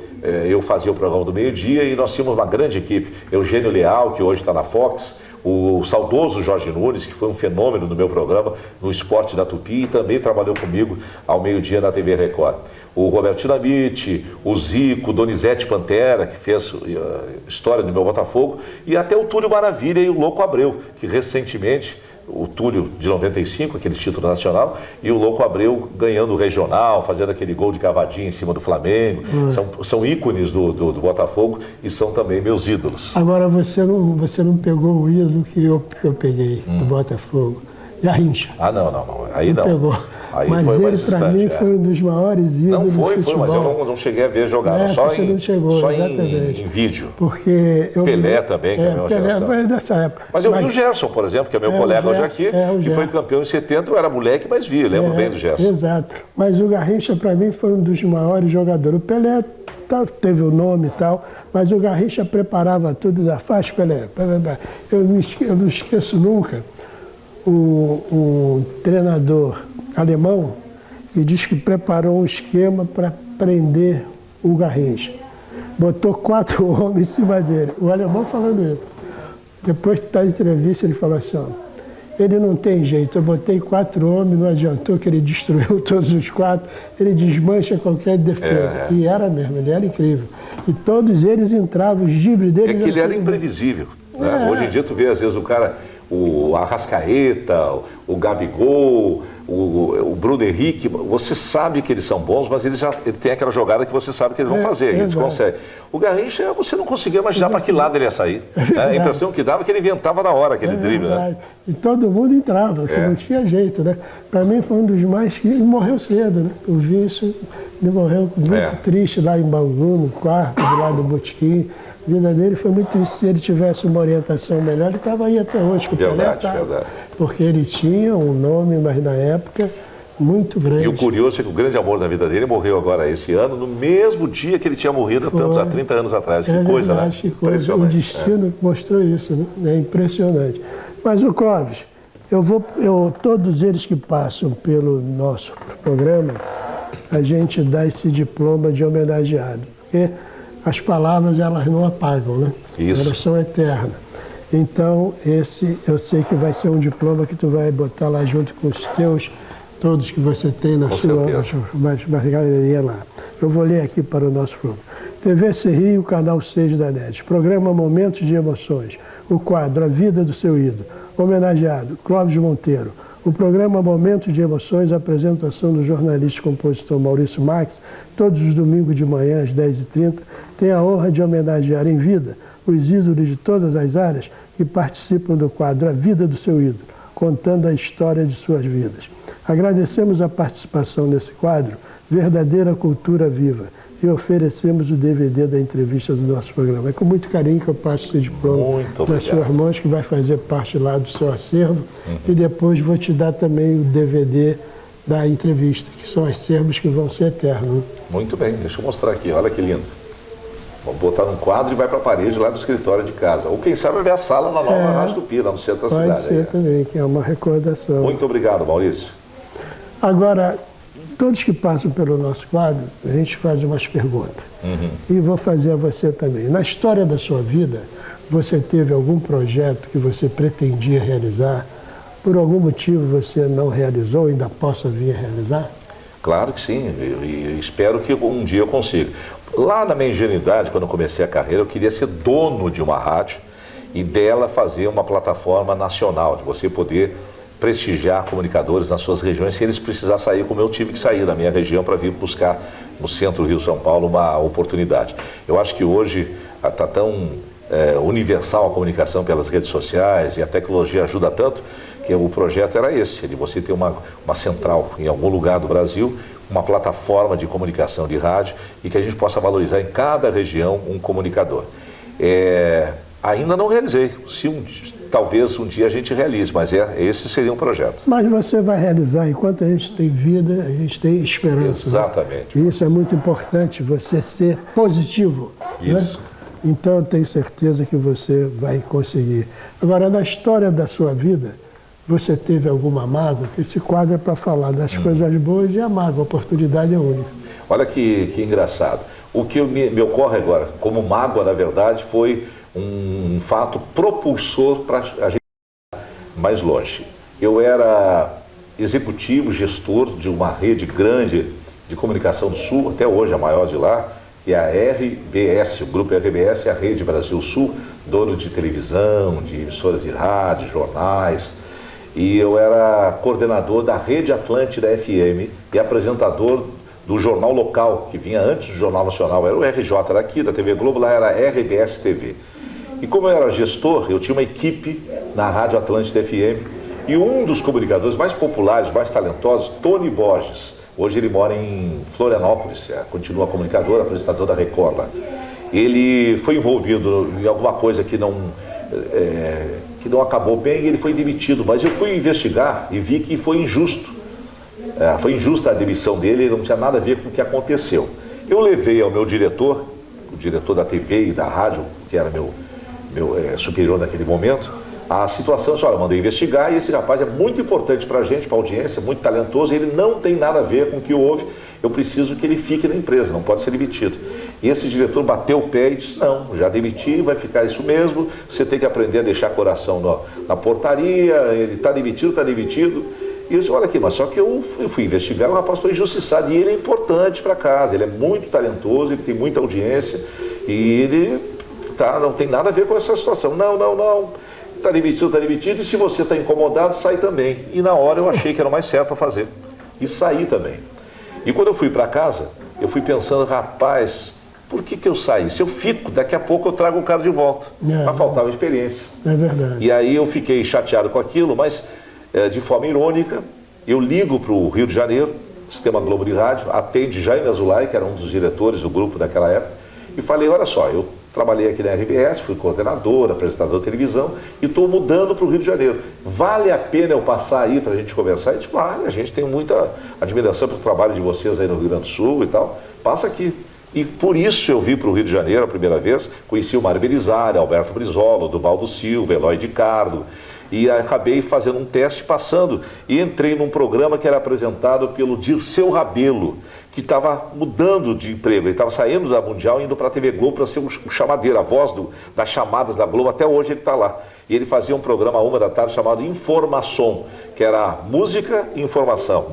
eu fazia o programa do meio-dia e nós tínhamos uma grande equipe. Eugênio Leal, que hoje está na Fox, o saudoso Jorge Nunes, que foi um fenômeno no meu programa, no Esporte da Tupi, e também trabalhou comigo ao meio-dia na TV Record. O Roberto Dinamite, o Zico, Donizete Pantera, que fez a história do meu Botafogo, e até o Túlio Maravilha e o Louco Abreu, que recentemente, o Túlio de 95, aquele título nacional, e o Louco Abreu ganhando o regional, fazendo aquele gol de cavadinha em cima do Flamengo. São ícones do Botafogo e são também meus ídolos. Agora, você não pegou o ídolo que eu peguei do Botafogo, Garrincha. Ah, não. Aí não. Pegou. Aí mas foi ele, para mim, foi um dos maiores ídolos do futebol. Foi, mas eu não cheguei a ver jogar, só em vídeo. Porque Pelé também, que é a mesma geração. Pelé dessa época. Mas eu vi o Gerson, por exemplo, que é meu colega hoje aqui, que foi campeão em 70, eu era moleque, mas vi, lembro bem do Gerson. Exato. Mas o Garrincha, para mim, foi um dos maiores jogadores. O Pelé teve o nome e tal, mas o Garrincha preparava tudo da faixa, Pelé. Eu não esqueço nunca um treinador alemão que diz que preparou um esquema para prender o Garrincha. Botou 4 homens em cima dele. O alemão falando isso. Depois da entrevista ele falou assim, ele não tem jeito, eu botei 4 homens, não adiantou que ele destruiu todos os 4, ele desmancha qualquer defesa. E era mesmo, ele era incrível. E todos eles entravam, os dribles dele... É que ele era imprevisível. Né? Hoje em dia tu vê às vezes o cara, o Arrascaeta, o Gabigol, o Bruno Henrique, você sabe que eles são bons, mas ele tem aquela jogada que você sabe que eles vão fazer, eles conseguem. O Garrincha, você não conseguia imaginar para que lado ele ia sair. A impressão que dava é que ele inventava na hora aquele drible. Né? E todo mundo entrava, não tinha jeito, né? Para mim foi um dos mais que morreu cedo, né? Eu vi isso, ele morreu muito triste lá em Bangu, no quarto, do lado do Botequim. A vida dele foi muito triste. Se ele tivesse uma orientação melhor, ele estava aí até hoje. Verdade. Porque ele tinha um nome, mas na época, muito grande. E o curioso é que o grande amor da vida dele morreu agora esse ano, no mesmo dia que ele tinha morrido há 30 anos atrás. Que coisa, verdade, né? Que coisa. O destino mostrou isso, né? É impressionante. Mas, o Clóvis, todos eles que passam pelo nosso programa, a gente dá esse diploma de homenageado. Porque as palavras, elas não apagam, né? Isso. Elas são eternas. Então, esse eu sei que vai ser um diploma que tu vai botar lá junto com os teus, todos que você tem na sua galeria lá. Eu vou ler aqui para o nosso programa. TV Rio, canal 6 da NET. Programa Momentos de Emoções. O quadro A Vida do Seu Ídolo. Homenageado, Clóvis Monteiro. O programa Momentos de Emoções, a apresentação do jornalista e compositor Maurício Max, todos os domingos de manhã às 10h30, tem a honra de homenagear em vida os ídolos de todas as áreas que participam do quadro A Vida do Seu Ídolo, contando a história de suas vidas. Agradecemos a participação nesse quadro, Verdadeira Cultura Viva, e oferecemos o DVD da entrevista do nosso programa. É com muito carinho que eu passo esse diploma nas suas mãos, que vai fazer parte lá do seu acervo, e depois vou te dar também o DVD da entrevista, que são acervos que vão ser eternos. Muito bem, deixa eu mostrar aqui, olha que lindo. Vamos botar num quadro e vai para a parede lá do escritório de casa. Ou quem sabe vai ver a sala na nova Rádio Tupi, lá no centro da cidade. Pode ser também, que é uma recordação. Muito obrigado, Maurício. Agora, todos que passam pelo nosso quadro, a gente faz umas perguntas. E vou fazer a você também. Na história da sua vida, você teve algum projeto que você pretendia realizar? Por algum motivo você não realizou, ainda possa vir a realizar? Claro que sim, e espero que um dia eu consiga. Lá na minha ingenuidade, quando eu comecei a carreira, eu queria ser dono de uma rádio e dela fazer uma plataforma nacional, de você poder prestigiar comunicadores nas suas regiões, se eles precisar sair, como eu tive que sair da minha região para vir buscar no centro do Rio São Paulo uma oportunidade. Eu acho que hoje está tão universal a comunicação pelas redes sociais, e a tecnologia ajuda tanto, que o projeto era esse, de você ter uma central em algum lugar do Brasil, uma plataforma de comunicação de rádio, e que a gente possa valorizar em cada região um comunicador. Ainda não realizei, talvez um dia a gente realize, mas esse seria um projeto. Mas você vai realizar, enquanto a gente tem vida, a gente tem esperança. Exatamente. Né? E isso é muito importante, você ser positivo. Isso. Né? Então eu tenho certeza que você vai conseguir. Agora, na história da sua vida, você teve alguma mágoa? Que esse quadro é para falar das coisas boas e a mágoa, a oportunidade é única. Olha que engraçado. O que me ocorre agora, como mágoa, na verdade, foi um fato propulsor para a gente ir mais longe. Eu era executivo, gestor de uma rede grande de comunicação do Sul, até hoje a maior de lá, que é a RBS, o grupo RBS é a Rede Brasil Sul, dono de televisão, de emissoras de rádio, jornais. E eu era coordenador da Rede Atlântida FM e apresentador do jornal local, que vinha antes do Jornal Nacional. Era o RJ daqui, da TV Globo, lá era a RBS TV. E como eu era gestor, eu tinha uma equipe na Rádio Atlântida FM, e um dos comunicadores mais populares, mais talentosos, Tony Borges, hoje ele mora em Florianópolis, continua comunicador, apresentador da Record lá. Ele foi envolvido em alguma coisa que não acabou bem, e ele foi demitido, mas eu fui investigar e vi que foi injusto. Foi injusta a demissão dele, não tinha nada a ver com o que aconteceu. Eu levei ao meu diretor, o diretor da TV e da rádio, que era meu superior naquele momento, a situação. Olha, eu mandei investigar, e esse rapaz é muito importante para a gente, para a audiência, muito talentoso, e ele não tem nada a ver com o que houve, eu preciso que ele fique na empresa, não pode ser demitido. E esse diretor bateu o pé e disse: não, já demiti, vai ficar isso mesmo, você tem que aprender a deixar coração na portaria, ele está demitido, está demitido. E eu disse: olha aqui, mas só que eu fui investigar, o rapaz foi injustiçado, e ele é importante para casa, ele é muito talentoso, ele tem muita audiência, e ele não tem nada a ver com essa situação. Não, está demitido, e se você está incomodado, sai também. E na hora eu achei que era o mais certo a fazer, e saí também. E quando eu fui para casa, eu fui pensando: rapaz, por que eu saí? Se eu fico, daqui a pouco eu trago o cara de volta. Mas faltava experiência. É verdade. E aí eu fiquei chateado com aquilo, mas de forma irônica, eu ligo para o Rio de Janeiro, Sistema Globo de Rádio, atende Jaime Azulay, que era um dos diretores do grupo naquela época, e falei: olha só, eu trabalhei aqui na RBS, fui coordenador, apresentador de televisão, e estou mudando para o Rio de Janeiro. Vale a pena eu passar aí para a gente conversar? E disse: vale, a gente tem muita admiração pelo trabalho de vocês aí no Rio Grande do Sul e tal, passa aqui. E por isso eu vim para o Rio de Janeiro a primeira vez, conheci o Mário Belisário, Alberto Brizola, Duvaldo Silva, Eloy de Carlo, e acabei fazendo um teste, passando, e entrei num programa que era apresentado pelo Dirceu Rabelo, que estava mudando de emprego. Ele estava saindo da Mundial e indo para a TV Globo para ser o chamadeiro, a voz das chamadas da Globo. Até hoje ele está lá. E ele fazia um programa à 1 da tarde chamado Informação, que era música e informação,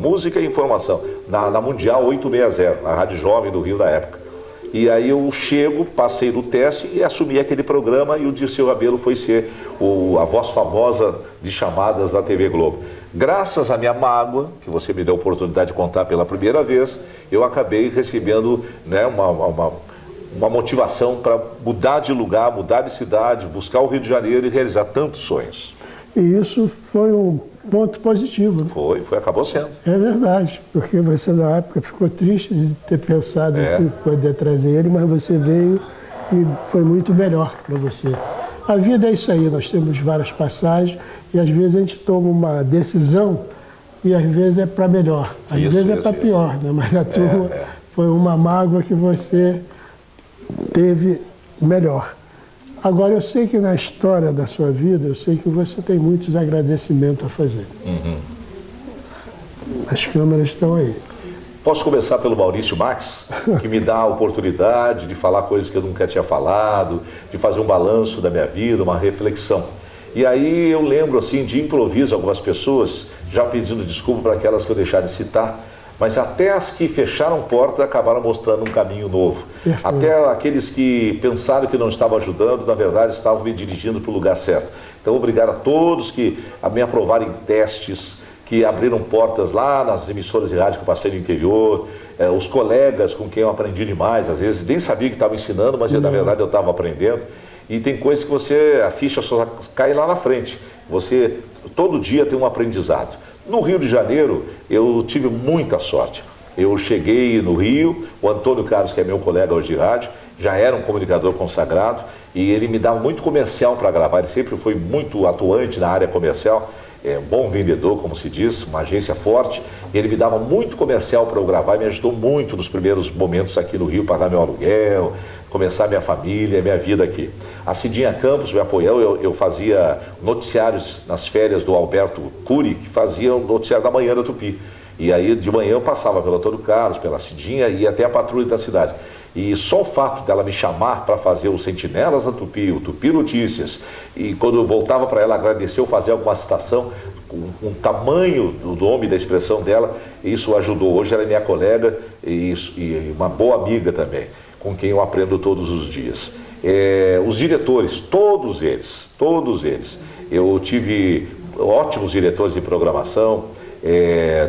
na Mundial 860, na Rádio Jovem do Rio da época. E aí eu passei no teste e assumi aquele programa, e o Dirceu Rabelo foi ser a voz famosa de chamadas da TV Globo. Graças à minha mágoa, que você me deu a oportunidade de contar pela primeira vez, eu acabei recebendo, né, uma motivação para mudar de lugar, mudar de cidade, buscar o Rio de Janeiro e realizar tantos sonhos. E isso foi um ponto positivo. Acabou sendo. É verdade, porque você na época ficou triste de ter pensado em poder trazer ele, mas você veio e foi muito melhor para você. A vida é isso aí, nós temos várias passagens e às vezes a gente toma uma decisão e às vezes é para melhor, às vezes é para pior, né? Mas a tua foi uma mágoa que você teve melhor. Agora, eu sei que na história da sua vida, eu sei que você tem muitos agradecimentos a fazer. As câmeras estão aí. Posso começar pelo Maurício Max, que me dá a oportunidade de falar coisas que eu nunca tinha falado, de fazer um balanço da minha vida, uma reflexão. E aí eu lembro, assim, de improviso, algumas pessoas já pedindo desculpa para aquelas que eu deixar de citar, mas até as que fecharam porta acabaram mostrando um caminho novo. Até aqueles que pensaram que não estavam ajudando, na verdade estavam me dirigindo para o lugar certo. Então, obrigado a todos que me aprovaram em testes, que abriram portas lá nas emissoras de rádio que eu passei no interior, os colegas com quem eu aprendi demais, às vezes nem sabia que estava ensinando, mas na verdade eu estava aprendendo. e tem coisas que a ficha só cai lá na frente. Você, todo dia tem um aprendizado. No Rio de Janeiro, eu tive muita sorte. Eu cheguei no Rio, o Antônio Carlos, que é meu colega hoje de rádio, já era um comunicador consagrado, e ele me dava muito comercial para gravar. Ele sempre foi muito atuante na área comercial, um bom vendedor, como se diz, uma agência forte. Ele me dava muito comercial para eu gravar e me ajudou muito nos primeiros momentos aqui no Rio, pagar meu aluguel, começar minha família, minha vida aqui. A Cidinha Campos me apoiou, eu fazia noticiários nas férias do Alberto Cury, que fazia o noticiário da manhã da Tupi. E aí de manhã eu passava pelo Antônio Carlos, pela Cidinha e até a patrulha da cidade. E só o fato dela me chamar para fazer o Sentinelas da Tupi, o Tupi Notícias, e quando eu voltava para ela agradecer, eu fazia alguma citação, com o tamanho do nome, da expressão dela, isso ajudou. Hoje ela é minha colega e uma boa amiga também, com quem eu aprendo todos os dias. Os diretores, todos eles, eu tive ótimos diretores de programação,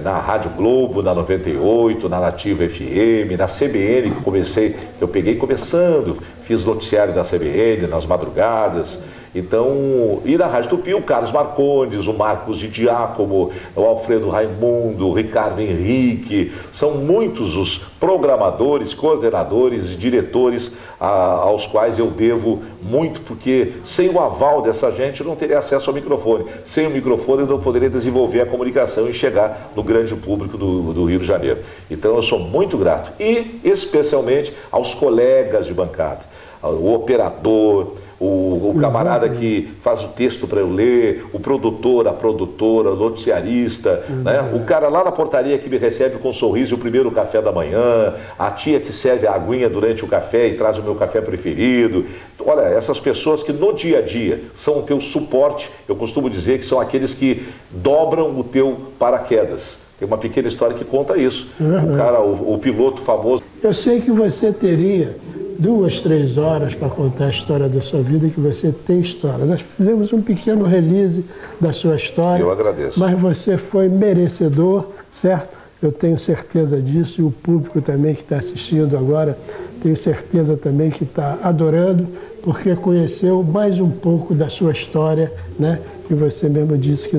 na Rádio Globo, na 98, na Nativa FM, na CBN, que eu peguei começando, fiz noticiário da CBN nas madrugadas. Então, e na Rádio Tupi, o Carlos Marcondes, o Marcos de Giacomo, o Alfredo Raimundo, o Ricardo Henrique, são muitos os programadores, coordenadores e diretores aos quais eu devo muito, porque sem o aval dessa gente eu não teria acesso ao microfone. Sem o microfone eu não poderia desenvolver a comunicação e chegar no grande público do Rio de Janeiro. Então eu sou muito grato, e especialmente aos colegas de bancada, o operador, o camarada que faz o texto para eu ler, o produtor, a produtora, o noticiarista, né? O cara lá na portaria que me recebe com um sorriso o primeiro café da manhã, a tia que serve a aguinha durante o café e traz o meu café preferido. Olha, essas pessoas que no dia a dia são o teu suporte, eu costumo dizer que são aqueles que dobram o teu paraquedas. Tem uma pequena história que conta isso. O cara, o piloto famoso. Eu sei que você teria 2, 3 horas para contar a história da sua vida, que você tem história. Nós fizemos um pequeno release da sua história. Eu agradeço. Mas você foi merecedor, certo? Eu tenho certeza disso, e o público também que está assistindo agora, tenho certeza também que está adorando, porque conheceu mais um pouco da sua história, né? Que você mesmo disse que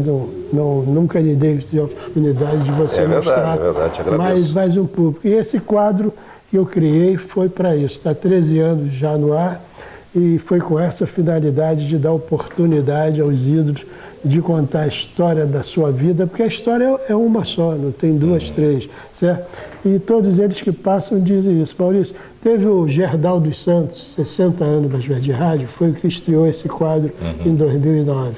nunca lhe dei a oportunidade de você mostrar. É verdade, te agradeço. Mais um público. E esse quadro que eu criei foi para isso. Está 13 anos já no ar, e foi com essa finalidade de dar oportunidade aos ídolos de contar a história da sua vida, porque a história é uma só, não tem 2, 3, certo? E todos eles que passam dizem isso. Maurício, teve o Gerdau dos Santos, 60 anos de rádio, foi o que estreou esse quadro em 2009.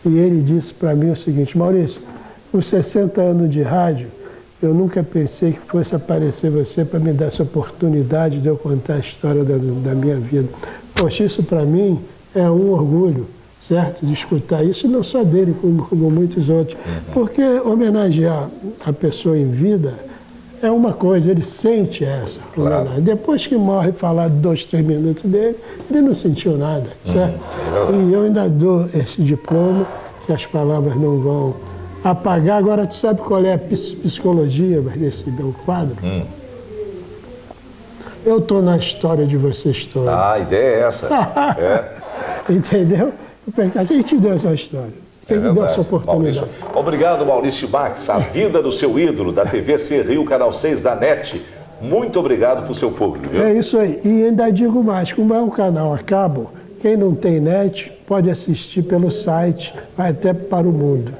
E ele disse para mim o seguinte: Maurício, os 60 anos de rádio, eu nunca pensei que fosse aparecer você para me dar essa oportunidade de eu contar a história da minha vida. Poxa, isso para mim é um orgulho, certo? De escutar isso, não só dele, como muitos outros. Porque homenagear a pessoa em vida é uma coisa, ele sente essa homenagem. Depois que morre, falar 2, 3 minutos dele, ele não sentiu nada, certo? E eu ainda dou esse diploma, que as palavras não vão apagar. Agora, tu sabe qual é a psicologia desse meu quadro? Eu estou na história de vocês todos. A ideia é essa. Entendeu? Quem te deu essa história? Quem te deu essa oportunidade? Maurício. Obrigado, Maurício Max. A vida do seu ídolo, da TVC Rio, Canal 6 da NET. Muito obrigado para o seu público. Viu? É isso aí. E ainda digo mais, como é um canal a cabo, quem não tem NET pode assistir pelo site, vai até para o mundo.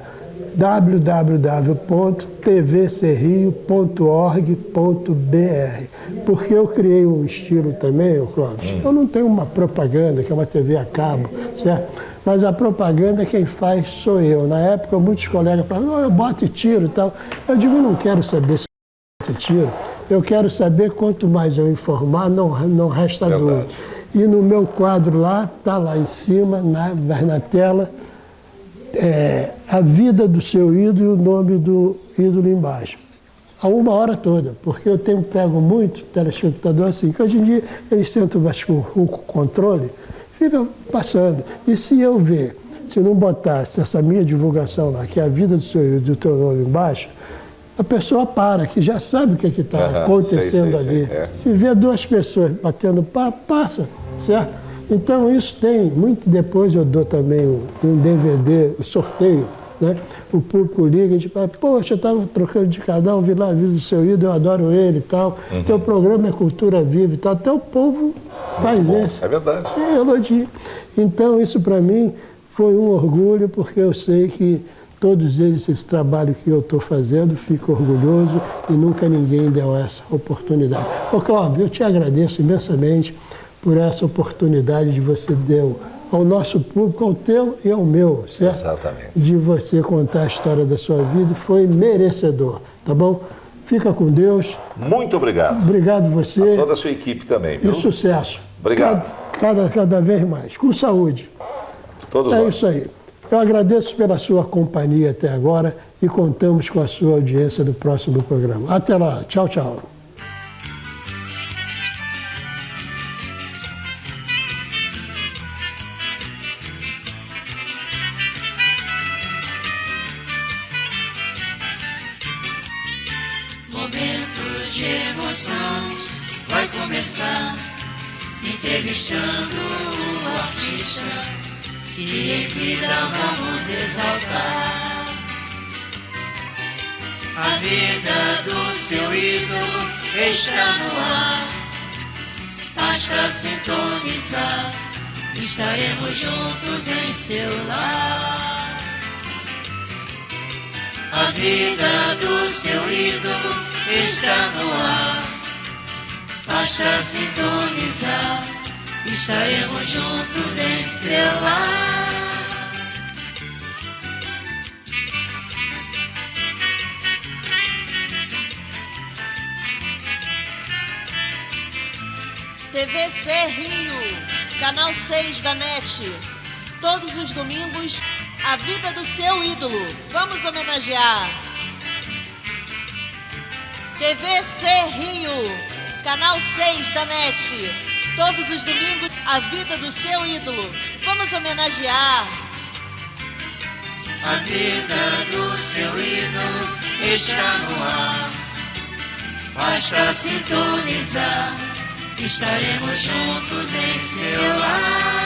www.tvcrio.org.br. Porque eu criei um estilo também, Clóvis. Eu não tenho uma propaganda, que é uma TV a cabo, certo? Mas a propaganda quem faz sou eu. Na época, muitos colegas falavam, eu boto e tiro e tal. Eu digo, não quero saber se eu boto e tiro. Eu quero saber, quanto mais eu informar, não resta dúvida. E no meu quadro lá, está lá em cima, na tela, a vida do seu ídolo e o nome do ídolo embaixo. A 1 hora toda, porque eu pego muito telespectador assim, que hoje em dia eles tentam com o controle, fica passando. E se eu ver, se não botasse essa minha divulgação lá, que é a vida do seu ídolo e do teu nome embaixo, a pessoa para, que já sabe o que está acontecendo ali. Se vê 2 pessoas batendo papo, passa, certo? Então isso tem, muito depois eu dou também um DVD, sorteio, né? O público liga e diz, poxa, eu estava trocando de canal, vi lá a vida do seu ídolo, eu adoro ele e tal. Teu programa é Cultura Viva e tal. Até o povo faz isso. É verdade. É elogio. Então isso para mim foi um orgulho, porque eu sei que todos eles, esse trabalho que eu estou fazendo, fico orgulhoso e nunca ninguém deu essa oportunidade. Ô Cláudio, eu te agradeço imensamente por essa oportunidade de você deu ao nosso público, ao teu e ao meu, certo? Exatamente. De você contar a história da sua vida, foi merecedor, tá bom? Fica com Deus. Muito obrigado. Obrigado você. A toda a sua equipe também, viu? E sucesso. Obrigado. Cada vez mais. Com saúde. Todos É nós. isso aí. Eu agradeço pela sua companhia até agora e contamos com a sua audiência no próximo programa. Até lá. Tchau, tchau. Momento de emoção vai começar, entrevistando o artista que em vida vamos exaltar. A vida do seu ídolo está no ar, basta sintonizar, estaremos juntos em seu lar. A vida do seu ídolo está no ar, basta sintonizar, estaremos juntos em seu lar. TVC Rio, canal 6 da NET. Todos os domingos, a vida do seu ídolo. Vamos homenagear. TVC Rio, canal 6 da NET. Todos os domingos, a vida do seu ídolo. Vamos homenagear. A vida do seu ídolo está no ar, basta sintonizar, estaremos juntos em seu lar.